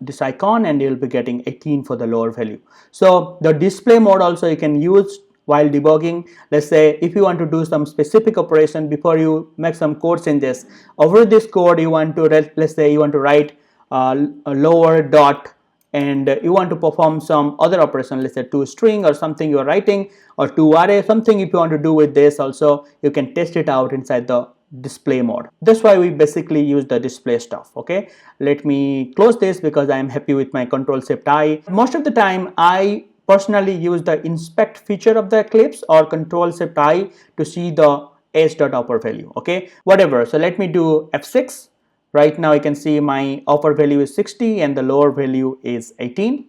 this icon and you'll be getting 18 for the lower value. So the display mode also you can use while debugging. Let's say if you want to do some specific operation before you make some code changes over this code, you want to, let's say you want to write a lower dot, and you want to perform some other operation, let's say to string or something you're writing, or to array, something if you want to do with this also, you can test it out inside the display mode. That's why we basically use the display stuff. Okay, let me close this because I am happy with my Control-Shift-I. Most of the time I personally use the inspect feature of the Eclipse or Control-Shift-I to see the edge.upper value. Okay, whatever. So let me do F6. Right now you can see my upper value is 60 and the lower value is 18.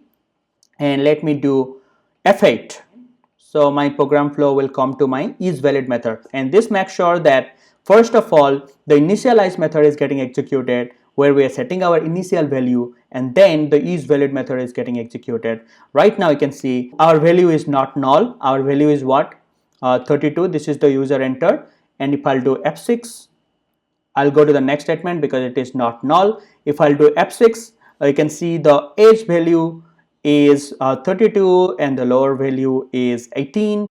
And let me do F8. So my program flow will come to my isValid method, and this makes sure that first of all the initialize method is getting executed where we are setting our initial value, and then the isValid method is getting executed. Right now you can see our value is not null. Our value is what? 32. This is the user entered, and if I'll do F6, I'll go to the next statement because it is not null. If I'll do F6, you can see the age value is 32 and the lower value is 18.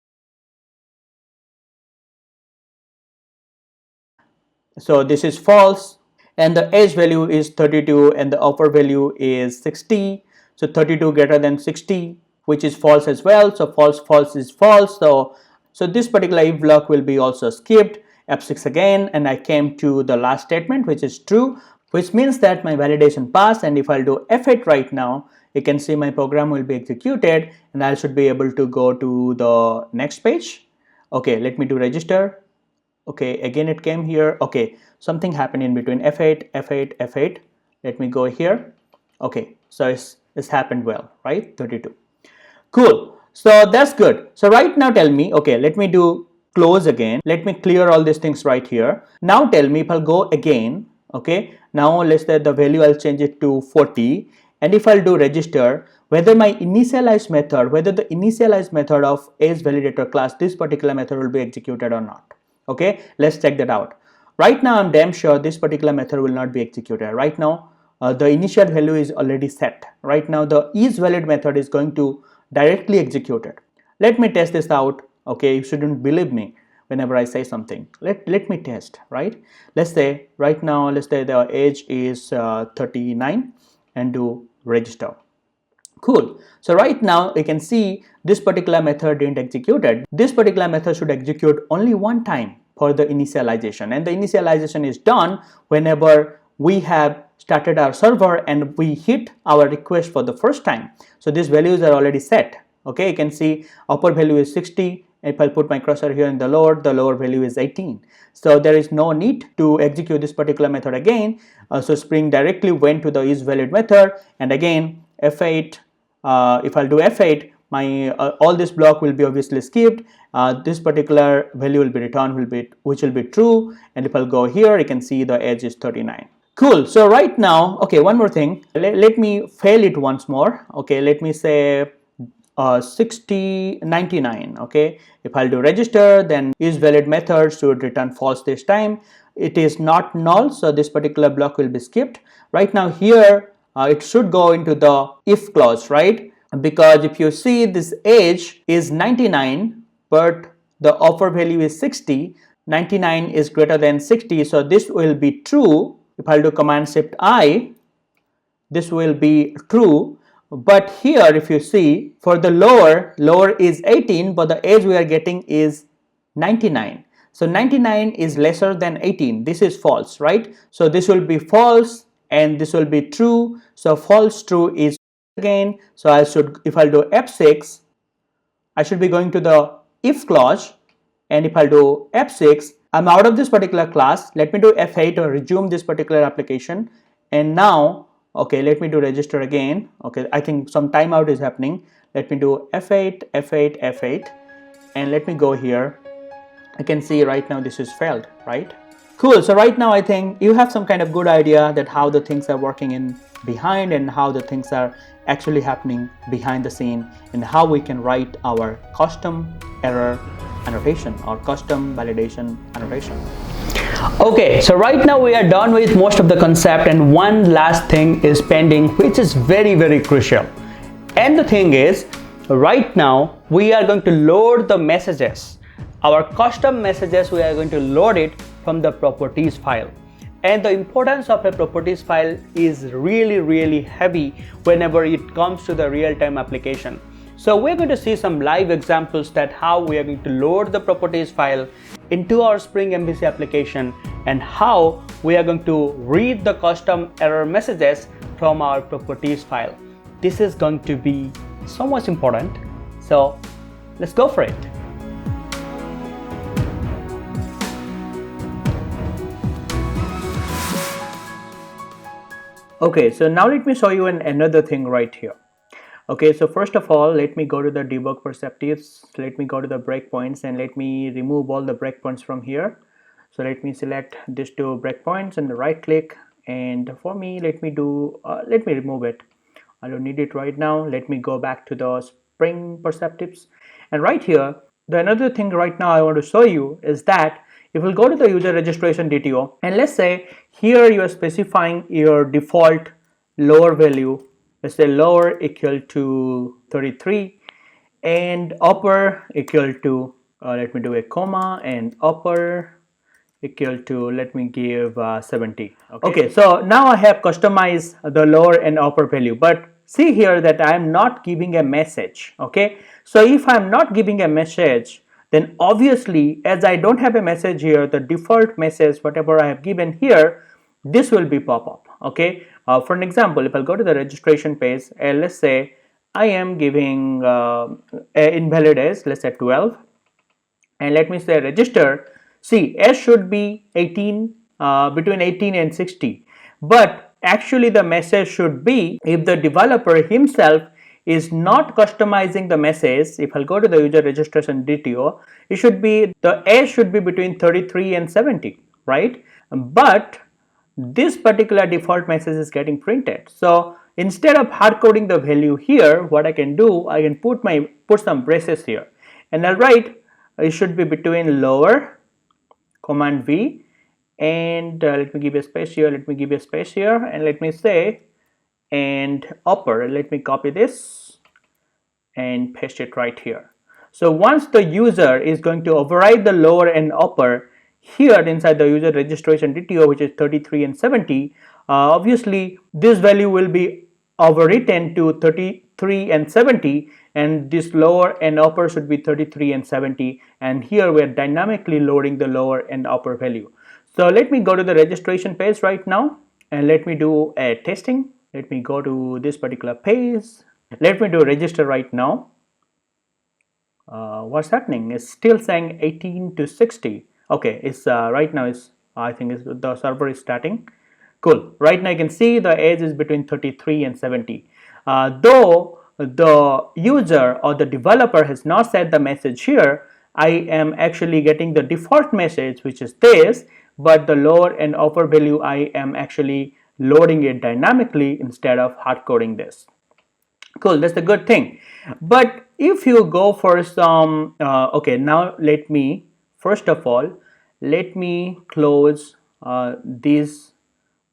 So this is false, and the age value is 32 and the upper value is 60. So 32 greater than 60, which is false as well. So false is false. So this particular if block will be also skipped. F6 again, and I came to the last statement, which is true, which means that my validation passed. And if I'll do F8 right now, you can see my program will be executed and I should be able to go to the next page. Okay, let me do register. Okay, again it came here. Okay, something happened in between. F8, F8, F8. Let me go here. Okay, so it's happened well, right? 32. Cool. So that's good. So right now tell me, okay, let me do close again. Let me clear all these things right here. Now tell me if I'll go again. Okay, now let's say the value I'll change it to 40, and if I'll do register, whether my initialize method, whether the initialize method of AceValidator class, this particular method will be executed or not. Okay, let's check that out. Right now I'm damn sure this particular method will not be executed. Right now the initial value is already set. Right now the isValid method is going to directly execute it. Let me test this out. Okay, you shouldn't believe me whenever I say something. Let me test, right? Let's say right now, let's say the age is 39 and do register. Cool. So right now you can see this particular method didn't execute it. This particular method should execute only one time for the initialization, and the initialization is done whenever we have started our server and we hit our request for the first time. So these values are already set. Okay, you can see upper value is 60. If I put my cursor here in the lower value is 18. So there is no need to execute this particular method again. So Spring directly went to the isValid method, and again F8. If I'll do F8, my all this block will be obviously skipped. This particular value will be returned, which will be true. And if I'll go here, you can see the age is 39. Cool. So right now, okay, one more thing. Let me fail it once more. Okay, let me say 99. Okay, if I'll do register, then isValid method should return false this time. It is not null, so this particular block will be skipped. Right now here it should go into the if clause, right? Because if you see, this age is 99 but the offer value is 60. 99 is greater than 60, so this will be true. If I'll do Command-Shift-I, this will be true. But here if you see, for the lower is 18, but the age we are getting is 99. So 99 is lesser than 18. This is false, right? So this will be false and this will be true. So false, true is again. So I should, if I'll do F6, I should be going to the if clause, and if I'll do F6, I'm out of this particular class. Let me do F8 or resume this particular application. And now, okay, let me do register again. Okay, I think some timeout is happening. Let me do F8, F8, F8, and let me go here. I can see right now this is failed, right? Cool. So right now I think you have some kind of good idea that how the things are working in behind and how the things are actually happening behind the scene, and how we can write our custom error annotation or custom validation annotation. Okay, so right now we are done with most of the concept, and one last thing is pending, which is very crucial. And the thing is, right now we are going to load the messages, our custom messages. We are going to load it from the properties file. And the importance of a properties file is really heavy whenever it comes to the real-time application. So we're going to see some live examples that how we are going to load the properties file into our Spring MVC application and how we are going to read the custom error messages from our properties file. This is going to be so much important, so let's go for it. Okay, so now let me show you another thing right here. Okay, so first of all, let me go to the debug perspectives, let me go to the breakpoints, and let me remove all the breakpoints from here. So let me select these two breakpoints and right click, and for me let me remove it. I don't need it right now. Let me go back to the Spring perspectives, and right here the another thing right now I want to show you is that if we'll go to the user registration DTO, and let's say here you are specifying your default lower value, let's say lower equal to 33 and upper equal to let me do a comma, and upper equal to, let me give 70. Okay, so now I have customized the lower and upper value, but see here that I am not giving a message. Okay, so if I am not giving a message, then obviously as I don't have a message here, the default message whatever I have given here, this will be pop up. Okay, for an example, if I'll go to the registration page and let's say I am giving a invalid age, let's say 12, and let me say register. See, S should be 18, between 18 and 60, but actually the message should be, if the developer himself is not customizing the message, if I'll go to the user registration DTO, it should be, the S should be between 33 and 70, right? But this particular default message is getting printed. So instead of hard coding the value here, what I can do, I can put some braces here, and I'll write it should be between lower, command V, and let me give a space here, let me give a space here, and let me say, and upper, let me copy this and paste it right here. So once the user is going to override the lower and upper here inside the user registration DTO, which is 33 and 70, obviously this value will be overwritten to 33 and 70, and this lower and upper should be 33 and 70, and here we are dynamically loading the lower and upper value. So let me go to the registration page right now, and let me do a testing. Let me go to this particular page, let me do register right now. What's happening? It's still saying 18 to 60. Okay, it's right now is, I think it's, the server is starting. Cool. Right now you can see the age is between 33 and 70. Though the user or the developer has not set the message here, I am actually getting the default message, which is this, but the lower and upper value I am actually loading it dynamically instead of hard coding this. Cool, that's the good thing. But if you go for some okay, now let me first of all let me close these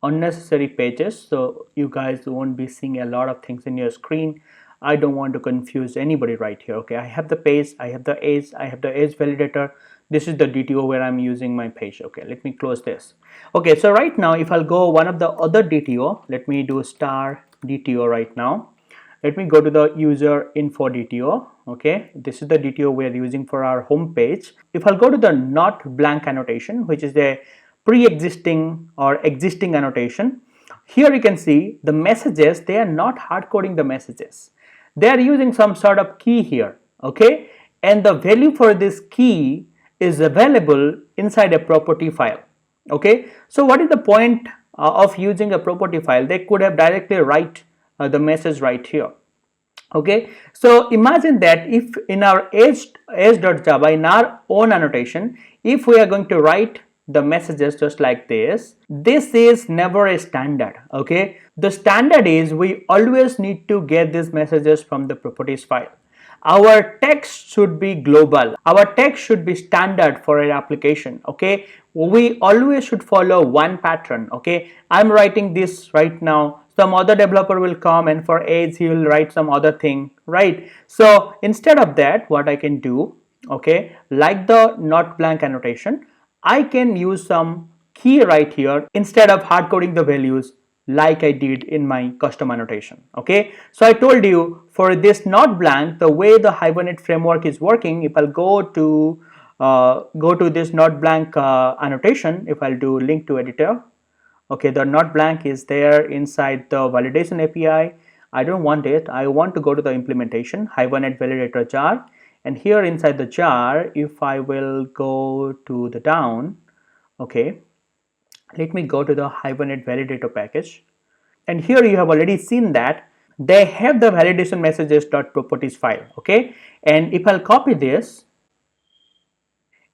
unnecessary pages, so you guys won't be seeing a lot of things in your screen. I don't want to confuse anybody right here. Okay, I have the page, I have the age, I have the age validator. This is the DTO where I'm using my page. Okay, let me close this. Okay, so right now if I'll go one of the other DTO, let me do star DTO right now. Let me go to the user info DTO. Okay, this is the DTO we are using for our home page. If I'll go to the not blank annotation, which is the pre-existing or existing annotation, here you can see the messages, they are not hard coding the messages. They are using some sort of key here. Okay, and the value for this key is available inside a property file. Okay, so what is the point of using a property file? They could have directly write the message right here. Okay, so imagine that if in our age.java, in our own annotation, if we are going to write the messages just like this is never a standard. Okay, the standard is we always need to get these messages from the properties file. Our text should be global, our text should be standard for an application. Okay, we always should follow one pattern. Okay, I'm writing this right now, some other developer will come and for age he will write some other thing, right? So instead of that, what I can do, okay, like the not blank annotation, I can use some key right here instead of hard coding the values like I did in my custom annotation. Okay, so I told you for this not blank, the way the Hibernate framework is working, if I'll go to go to this not blank annotation, if I'll do link to editor, okay, the not blank is there inside the validation API. I don't want it. I want to go to the implementation, Hibernate Validator jar, and here inside the jar, if I will go to the down, okay, let me go to the Hibernate Validator package, and here you have already seen that they have the validation messages.properties file, okay, and if I'll copy this,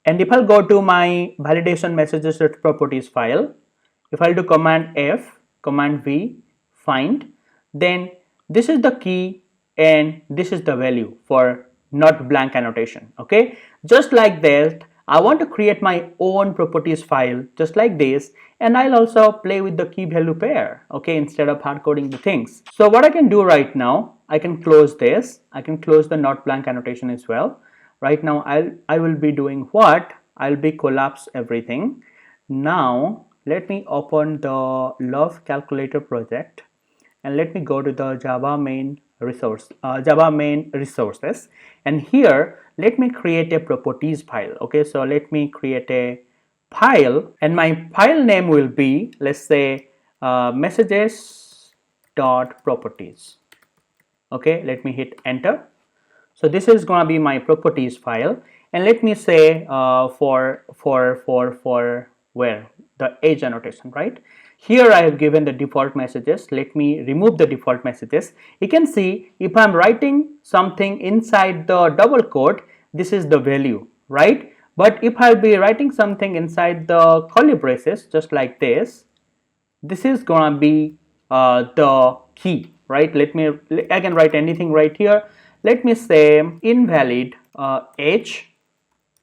and if I'll go to my validation messages.properties file, if I'll do command F, command V, find, then this is the key and this is the value for not blank annotation, okay. Just like that, I want to create my own properties file just like this, and I'll also play with the key value pair, okay, instead of hard coding the things. So what I can do right now, I can close this, I can close the not blank annotation as well. Right now I will be doing what? I'll be collapse everything. Now let me open the love calculator project and let me go to the Java main resources, and here let me create a properties file, okay. So let me create a file, and my file name will be, let's say, messages.properties, okay. Let me hit enter. So this is going to be my properties file, and let me say for where the age annotation, right? Here I have given the default messages. Let me remove the default messages. You can see if I'm writing something inside the double quote, this is the value, right? But if I'll be writing something inside the curly braces, just like this is gonna be the key, right? I can write anything right here. Let me say invalid age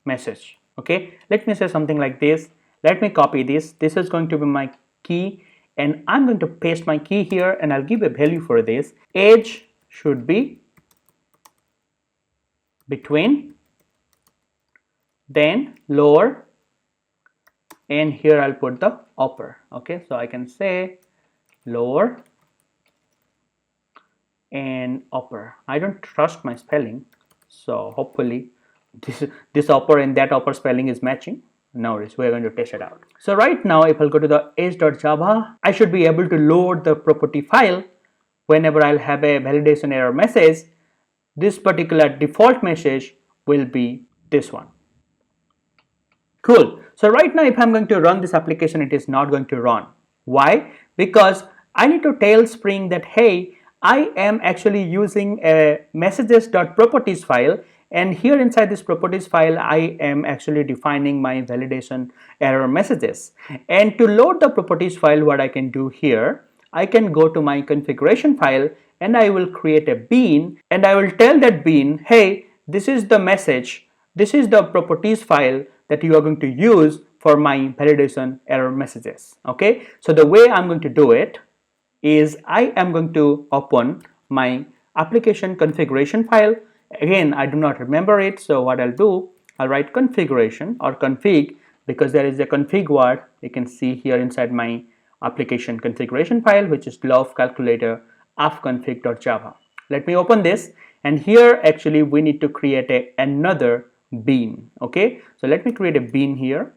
message, okay. Let me say something like this. Let me copy this. This is going to be my key, and I'm going to paste my key here, and I'll give a value for this. Age should be between, then lower, and here I'll put the upper, okay. So I can say lower and upper. I don't trust my spelling, so hopefully this upper and that upper spelling is matching. Now we're going to test it out. So right now, if I'll go to the age.java, I should be able to load the property file. Whenever I'll have a validation error message, this particular default message will be this one. Cool. So right now, if I'm going to run this application, it is not going to run. Why? Because I need to tell Spring that, hey, I am actually using a messages.properties file, and here inside this properties file I am actually defining my validation error messages. And to load the properties file, what I can do here, I can go to my configuration file and I will create a bean, and I will tell that bean, hey, this is the message, this is the properties file that you are going to use for my validation error messages, okay. So the way I'm going to do it is I am going to open my application configuration file. Again, I do not remember it, so what I'll do, I'll write configuration or config, because there is a config word you can see here inside my application configuration file, which is love calculator appconfig.java. Let me open this, and here actually we need to create another bean, okay. So let me create a bean here.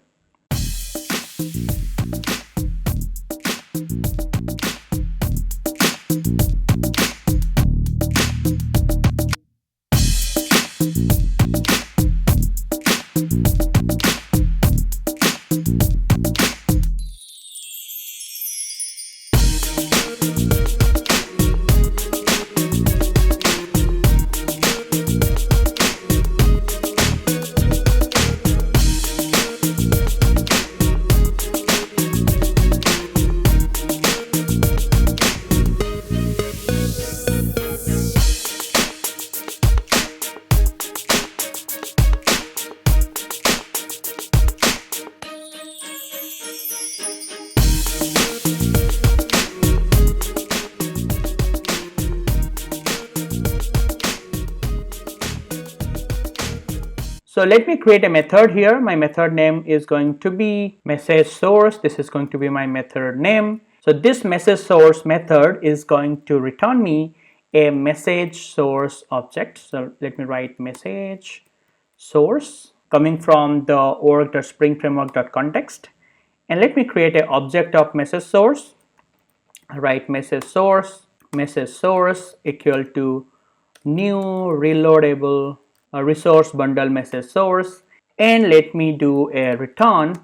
So let me create a method here. My method name is going to be MessageSource. This is going to be my method name. So this MessageSource method is going to return me a MessageSource object. So let me write MessageSource. coming from the org.springframework.context, and let me create an object of message source. Write message source equal to new reloadable resource bundle message source, and let me do a return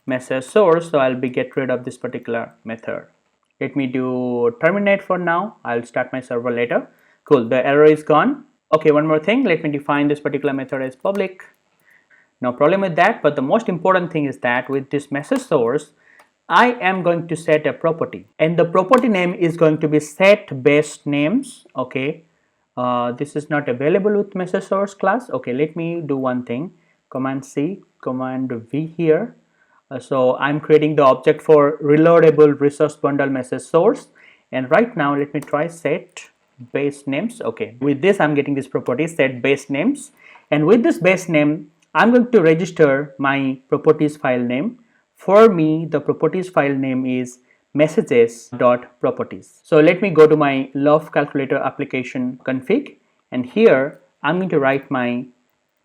message source. So I'll be get rid of this particular method. Let me do terminate for now. I'll start my server later. Cool, the error is gone. Okay, one more thing, let me define this particular method as public. No problem with that, but the most important thing is that with this message source, I am going to set a property, and the property name is going to be set base names. Okay, this is not available with message source class. Okay, let me do one thing, command C, command V here. So I'm creating the object for reloadable resource bundle message source, and right now let me try set base names. Okay, with this I'm getting this property set base names, and with this base name I'm going to register my properties file name. For me, the properties file name is messages.properties. So let me go to my love calculator application config, and here I'm going to write my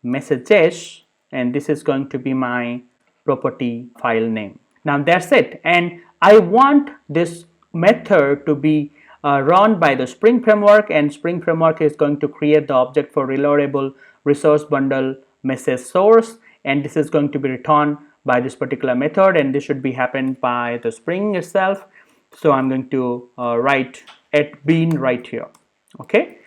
messages, and this is going to be my property file name. Now that's it, and I want this method to be run by the Spring Framework, and Spring Framework is going to create the object for reloadable resource bundle message source, and this is going to be returned by this particular method, and this should be happened by the Spring itself. So I'm going to write @bean right here. Okay,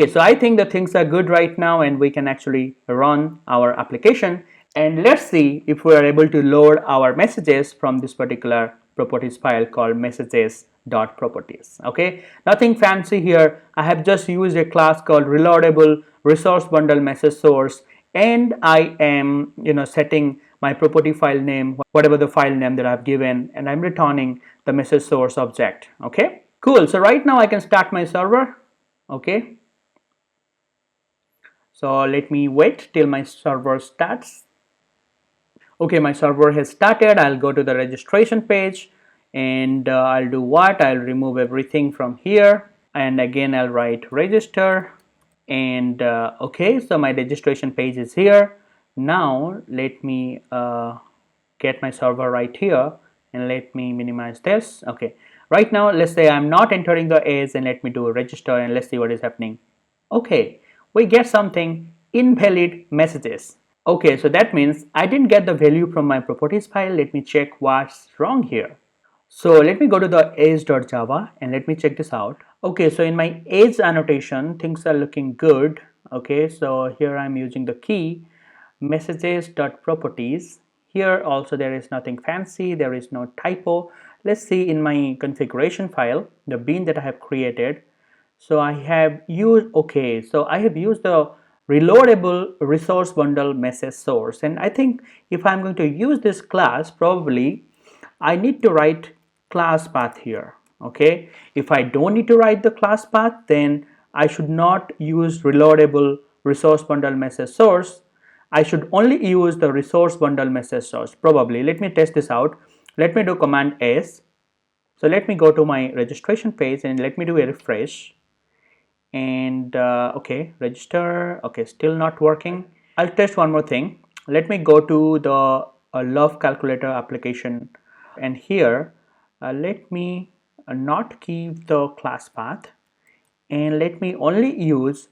so I think the things are good right now, and we can actually run our application, and let's see if we are able to load our messages from this particular properties file called messages.properties. Okay, nothing fancy here. I have just used a class called reloadable resource bundle message source, and I am setting my property file name, whatever the file name that I've given, and I'm returning the message source object. Okay, cool. So right now I can start my server. Okay, so let me wait till my server starts. Okay, my server has started. I'll go to the registration page, and I'll do what? I'll remove everything from here, and again I'll write register, and okay, so my registration page is here. Now let me get my server right here, and let me minimize this. Okay, right now let's say I'm not entering the age, and let me do a register, and let's see what is happening. Okay, we get something invalid messages. Okay, so that means I didn't get the value from my properties file. Let me check what's wrong here. So let me go to the age.java, and let me check this out. Okay, so in my age annotation, things are looking good. Okay, so here I'm using the key messages.properties. Here also there is nothing fancy, there is no typo. Let's see in my configuration file, the bean that I have created. So I have used, okay, so I have used the reloadable resource bundle message source, and I think if I'm going to use this class, probably I need to write class path here. Okay, if I don't need to write the class path, then I should not use reloadable resource bundle message source. I should only use the resource bundle message source probably. Let me test this out. Let me do command S. So let me go to my registration page, and let me do a refresh, and okay, register. Okay, still not working. I'll test one more thing. Let me go to the love calculator application, and here let me not keep the class path, and let me only use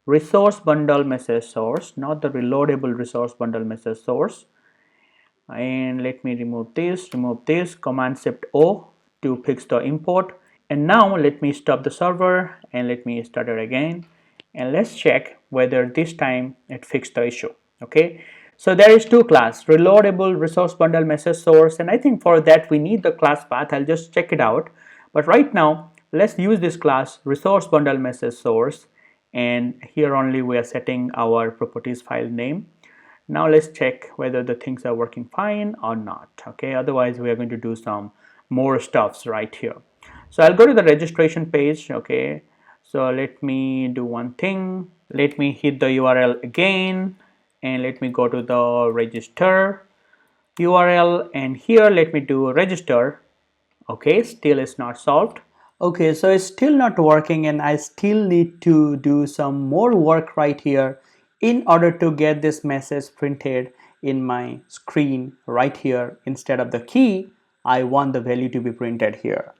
resource bundle message source, not the reloadable resource bundle message source. And let me remove this, command shift O to fix the import. And now let me stop the server, and let me start it again, and let's check whether this time it fixed the issue. Okay, so there is two class, reloadable resource bundle message source, and I think for that we need the class path. I'll just check it out, but right now let's use this class resource bundle message source, and here only we are setting our properties file name. Now let's check whether the things are working fine or not. Okay, otherwise we are going to do some more stuffs right here. So I'll go to the registration page. Okay, so let me do one thing. Let me hit the URL again, and let me go to the register URL, and here let me do register. Okay, still it's not solved. Okay, so it's still not working, and I still need to do some more work right here in order to get this message printed in my screen right here. Instead of the key, I want the value to be printed here.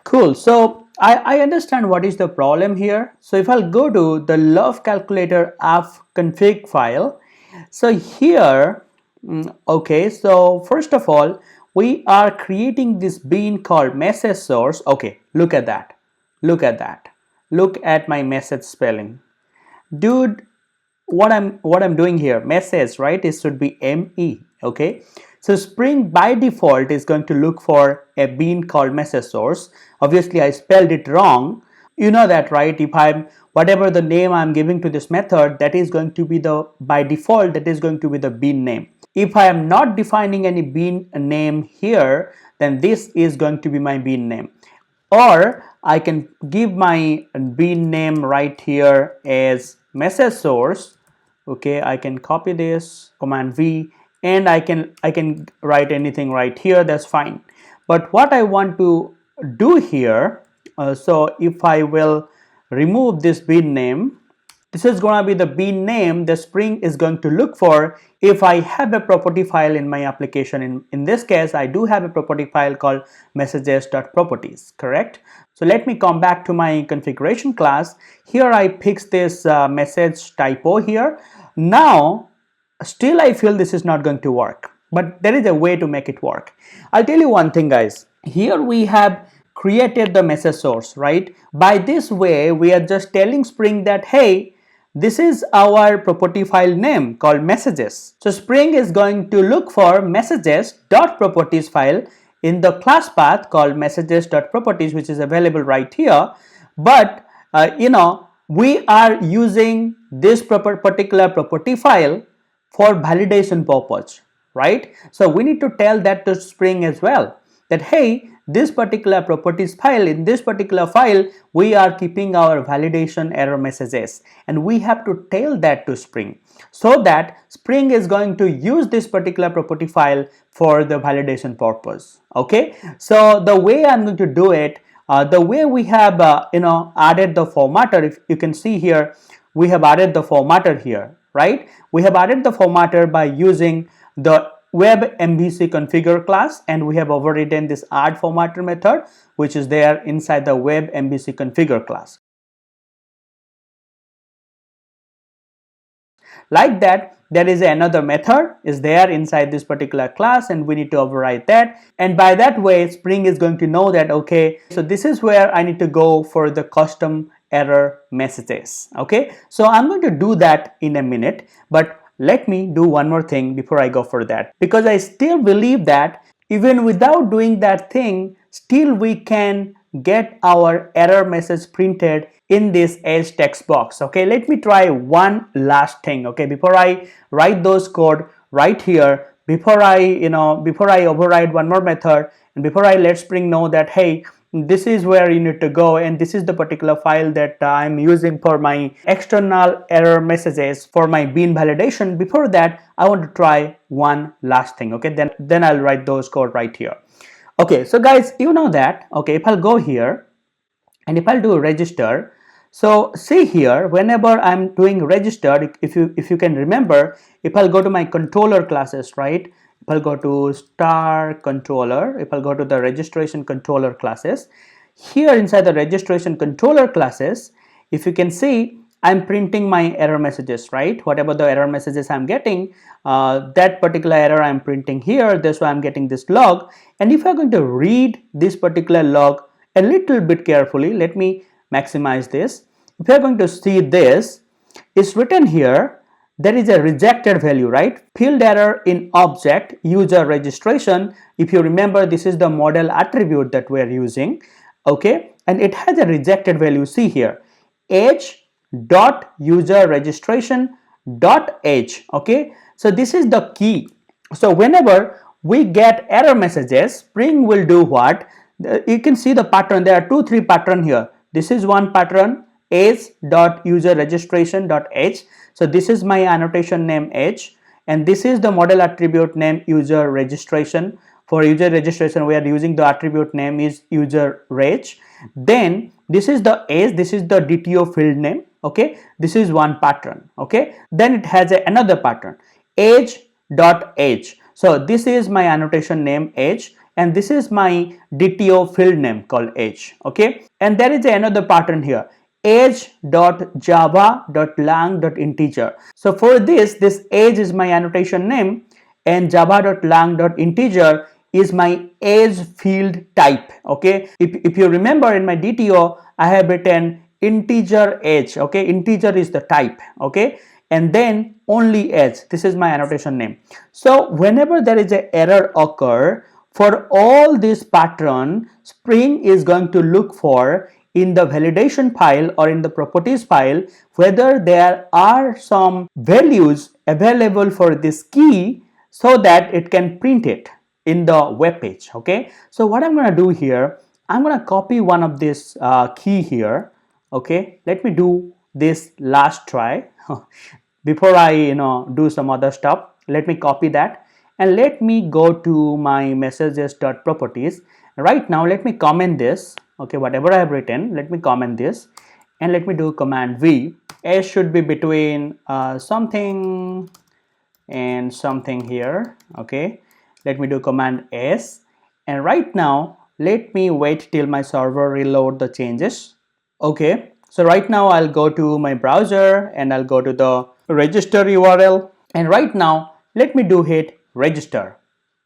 Cool. So I understand what is the problem here. So if I'll go to the love calculator app config file, so here, okay, so first of all, we are creating this bean called MessageSource. Okay, look at that. Look at that. Look at my message spelling. Dude, what I'm doing here, message, right? It should be ME. Okay, so Spring by default is going to look for a bean called MessageSource. Obviously I spelled it wrong. You know that, right? If I'm whatever the name I'm giving to this method, that is going to be the by default, that is going to be the bean name. If I am not defining any bean name here, then this is going to be my bean name. Or I can give my bean name right here as MessageSource. Okay, I can copy this, Command V, and I can write anything right here. That's fine. But what I want to do here, so if I will remove this bean name, this is going to be the bean name the Spring is going to look for if I have a property file in my application. In this case, I do have a property file called messages.properties, correct? So let me come back to my configuration class. Here I fixed this message typo here. Now, still I feel this is not going to work, but there is a way to make it work. I'll tell you one thing, guys. Here we have created the message source, right? By this way, we are just telling Spring that, hey, this is our property file name called messages. So Spring is going to look for messages.properties file in the class path called messages.properties, which is available right here. But we are using this particular property file for validation purpose, right? So we need to tell that to Spring as well, that hey, this particular properties file, in this particular file, we are keeping our validation error messages, and we have to tell that to Spring, so that Spring is going to use this particular property file for the validation purpose. Okay, so the way I'm going to do it, the way we have added the formatter, if you can see here, we have added the formatter here, right? We have added the formatter by using the web MVC configure class, and we have overridden this add formatter method, which is there inside the web MVC configure class. Like that, there is another method is there inside this particular class, and we need to override that. And by that way, Spring is going to know that, okay, so this is where I need to go for the custom error messages. Okay, so I'm going to do that in a minute, but let me do one more thing before I go for that, because I still believe that even without doing that thing, still we can get our error message printed in this edge text box. Okay, let me try one last thing. Okay, before I write those code right here, before I override one more method, and before I let Spring know that, hey, this is where you need to go, and this is the particular file that I'm using for my external error messages for my bean validation. Before that, I want to try one last thing. Okay, then I'll write those code right here. Okay, so guys, you know that. Okay, if I'll go here and if I'll do register, so see here, whenever I'm doing register, if you can remember, if I'll go to my controller classes, right? If I'll go to star controller, if I'll go to the registration controller classes, here inside the registration controller classes, if you can see, I'm printing my error messages, right? Whatever the error messages I'm getting, that particular error I'm printing here. That's why I'm getting this log. And if I'm going to read this particular log a little bit carefully, let me maximize this. If you're going to see this, it's written here, there is a rejected value, right? Field error in object user registration. If you remember, this is the model attribute that we're using. Okay, and it has a rejected value. See here, h.user registration.h. Okay, so this is the key. So whenever we get error messages, Spring will do what? You can see the pattern. There are 2-3 pattern here. This is one pattern, h.user registration.h. So this is my annotation name h, and this is the model attribute name user registration. For user registration, we are using the attribute name is user reg. Then this is the h, this is the DTO field name. Okay, this is one pattern. Okay, then it has another pattern, age.age. So this is my annotation name age, and this is my DTO field name called age. Okay, and there is another pattern here, age.java.lang.integer. So for this age is my annotation name, and java.lang.integer is my age field type. Okay, if you remember, in my DTO I have written integer age. Okay, integer is the type. Okay, and then only age, this is my annotation name. So whenever there is an error occur, for all this pattern, Spring is going to look for in the validation file or in the properties file whether there are some values available for this key, so that it can print it in the web page. Okay, so what I'm going to do here, I'm going to copy one of this key here. Okay, let me do this last try before I do some other stuff. Let me copy that and let me go to my messages.properties. Right now let me comment this. Okay, whatever I have written, let me comment this and let me do command V. S should be between something and something here. Okay, let me do command S, and right now let me wait till my server reload the changes. Okay, so right now I'll go to my browser and I'll go to the register URL, and right now let me do hit register,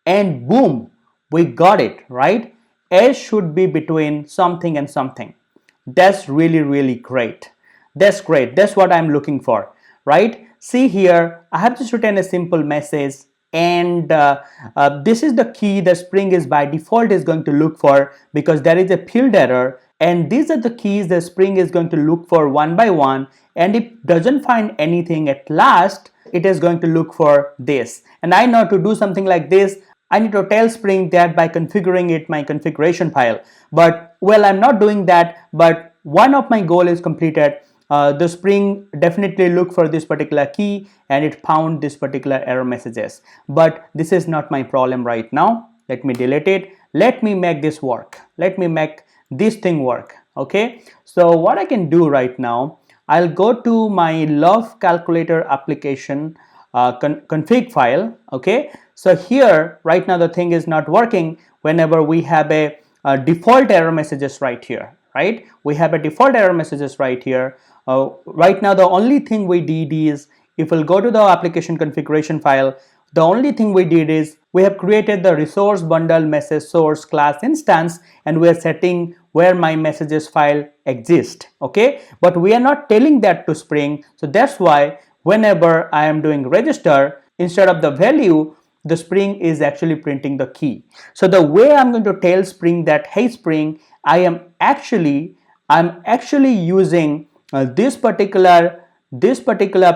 and boom, we got it, right? S should be between something and something. That's really great. That's great. That's what I'm looking for, right? See here, I have just written a simple message, and this is the key that Spring is by default is going to look for, because there is a field error, and these are the keys that Spring is going to look for one by one, and if doesn't find anything at last, it is going to look for this. And I know to do something like this, I need to tell Spring that by configuring it my configuration file. But well, I'm not doing that, but one of my goal is completed. The Spring definitely look for this particular key and it found this particular error messages. But this is not my problem right now. Let me delete it. Let me make this work. Let me make this thing work. Okay, so what I can do right now, I'll go to my love calculator application config file. Okay, so here right now the thing is not working whenever we have a default error messages right here, right? We have a default error messages right here. Right now the only thing we did is, if we'll go to the application configuration file, the only thing we did is we have created the ResourceBundleMessageSource class instance, and we are setting where my messages file exists. Okay, but we are not telling that to Spring, so that's why whenever I am doing register, instead of the value, the Spring is actually printing the key. So the way I'm going to tell Spring that, hey Spring, I'm actually using this particular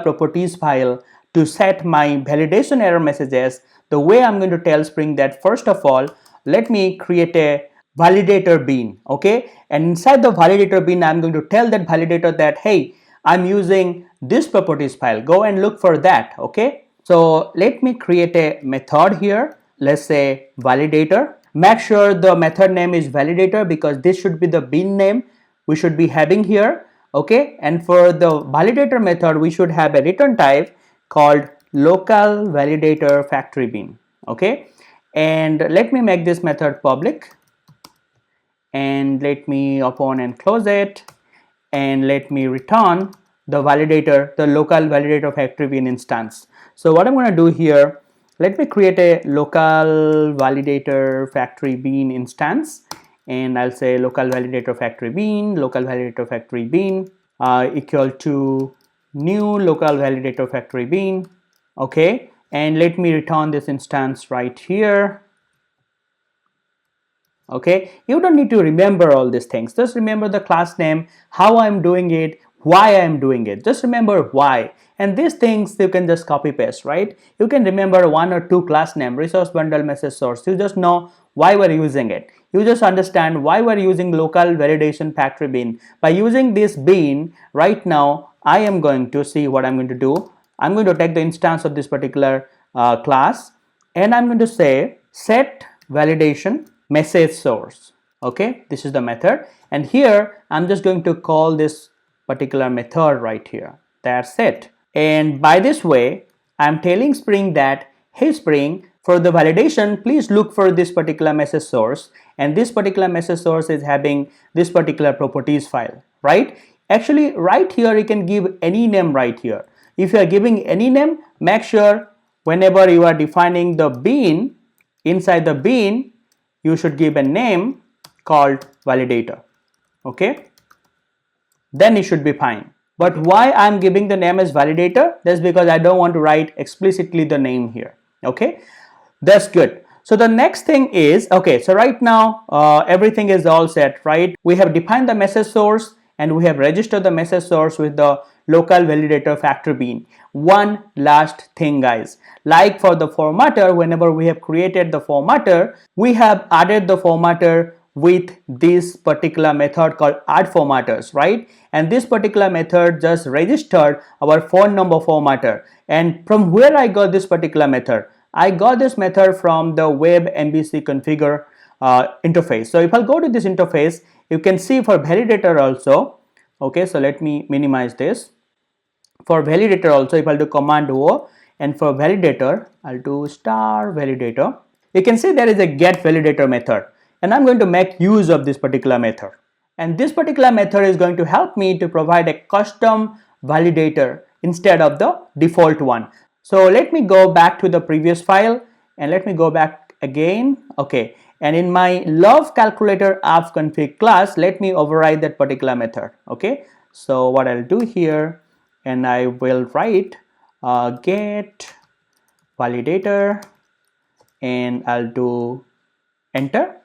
properties file to set my validation error messages. The way I'm going to tell Spring that, first of all, let me create a validator bean. Okay, and inside the validator bean, I'm going to tell that validator that, hey, I'm using this properties file, go and look for that. Okay, so let me create a method here. Let's say validator. Make sure the method name is validator, because this should be the bean name we should be having here. Okay, and for the validator method, we should have a return type called local validator factory bean. Okay, and let me make this method public, and let me open and close it, and let me return the validator, the local validator factory bean instance. So what I'm going to do here, let me create a local validator factory bean instance, and I'll say local validator factory bean, local validator factory bean equal to new local validator factory bean. Okay, and let me return this instance right here. Okay, you don't need to remember all these things, just remember the class name, how I'm doing it, why I'm doing it. Just remember why, and these things you can just copy paste, right? You can remember one or two class name, resource bundle message source. You just know why we're using it. You just understand why we're using local validation factory bean. By using this bean right now, I am going to see what I'm going to do. I'm going to take the instance of this particular class, and I'm going to say set validation message source. Okay, this is the method, and here I'm just going to call this particular method right here. That's it. And by this way, I'm telling Spring that, hey Spring, for the validation, please look for this particular message source, and this particular message source is having this particular properties file, right? Actually, right here you can give any name right here. If you are giving any name, make sure whenever you are defining the bean, inside the bean, you should give a name called validator. Okay, then it should be fine. But why I'm giving the name as validator? That's because I don't want to write explicitly the name here. Okay, that's good. So the next thing is, okay, so right now everything is all set, right? We have defined the message source and we have registered the message source with the local validator factory bean. One last thing, guys, like for the formatter, whenever we have created the formatter, we have added the formatter with this particular method called add formatters, right? And this particular method just registered our phone number formatter. And from where I got this particular method? I got this method from the web MVC configure interface. So if I'll go to this interface, you can see for validator also. Okay, so let me minimize this. For validator also, if I'll do command O, and for validator, I'll do star validator. You can see there is a get validator method, and I'm going to make use of this particular method. And this particular method is going to help me to provide a custom validator instead of the default one. So let me go back to the previous file and let me go back again. Okay, and in my love calculator app config class, let me override that particular method. Okay, so what I'll do here, and I will write get validator, and I'll do enter.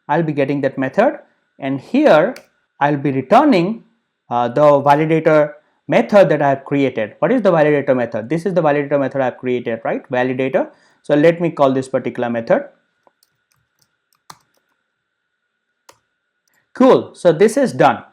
I'll be getting that method, and here I'll be returning the validator method that I have created. What is the validator method? This is the validator method I have created, right? Validator. So let me call this particular method. Cool. So this is done.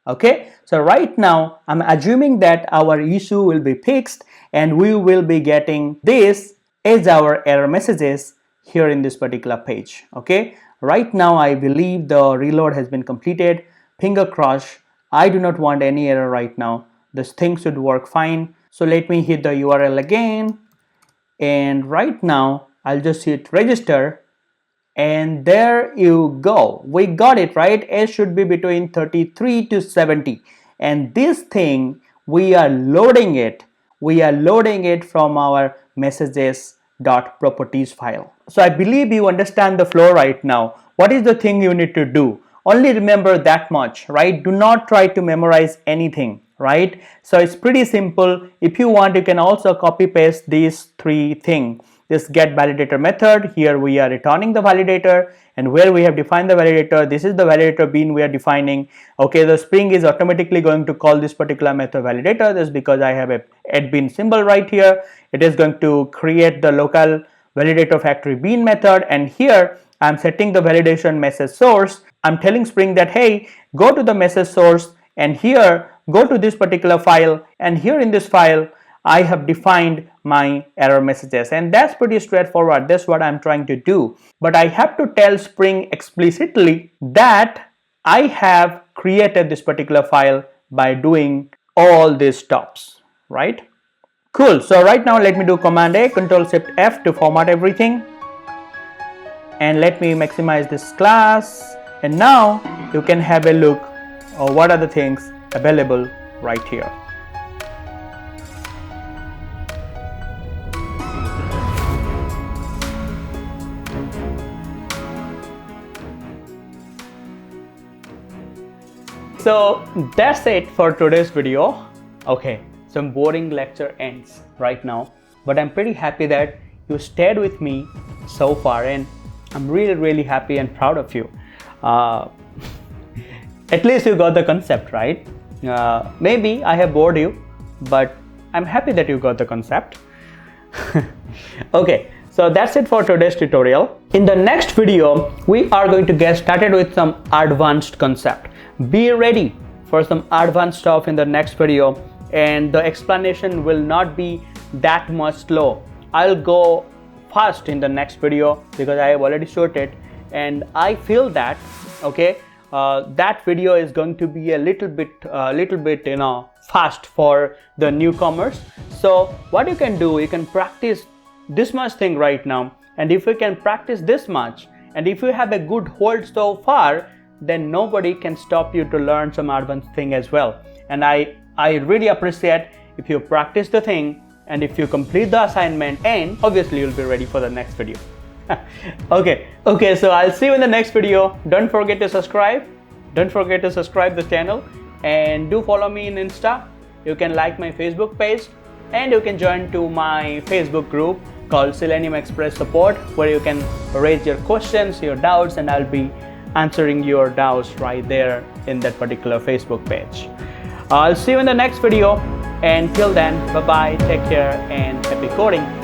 Okay. So right now I'm assuming that our issue will be fixed and we will be getting this as our error messages here in this particular page. Okay. Right now I believe the reload has been completed. Finger crossed. I do not want any error right now. This thing should work fine. So let me hit the URL again, and right now I'll just hit register, and there you go. We got it, right? S should be between 33 to 70, and this thing we are loading it. We are loading it from our messages.properties file. So I believe you understand the flow right now. What is the thing you need to do? Only remember that much, right? Do not try to memorize anything, right? So it's pretty simple. If you want, you can also copy paste these three things. This get validator method, here we are returning the validator, and where we have defined the validator, this is the validator bean we are defining. Okay, the Spring is automatically going to call this particular method validator. This is because I have a add bean symbol right here. It is going to create the local validator factory bean method, and here I'm setting the validation message source. I'm telling Spring that, hey, go to the message source, and here go to this particular file, and here in this file I have defined my error messages, and that's pretty straightforward. That's what I'm trying to do. But I have to tell Spring explicitly that I have created this particular file by doing all these steps, right? Cool. So right now let me do Command A, Control Shift F to format everything, and let me maximize this class, and now you can have a look at what are the things available right here. So that's it for today's video. Okay, some boring lecture ends right now, but I'm pretty happy that you stayed with me so far, and I'm really happy and proud of you. At least you got the concept, right? Maybe I have bored you, but I'm happy that you got the concept. Okay, so that's it for today's tutorial. In the next video, we are going to get started with some advanced concept. Be ready for some advanced stuff in the next video, and the explanation will not be that much slow. I'll go fast in the next video because I have already shot it, and I feel that, okay, that video is going to be a little bit fast for the newcomers. So what you can do, you can practice this much thing right now, and if you can practice this much, and if you have a good hold so far, then nobody can stop you to learn some advanced thing as well. And I really appreciate if you practice the thing, and if you complete the assignment, and obviously you'll be ready for the next video. Okay, so I'll see you in the next video. Don't forget to subscribe the channel, and do follow me in Insta. You can like my Facebook page, and you can join to my Facebook group called Selenium Express Support, where you can raise your questions, your doubts, and I'll be answering your doubts right there in that particular Facebook page. I'll see you in the next video, and till then, bye bye, take care, and happy coding.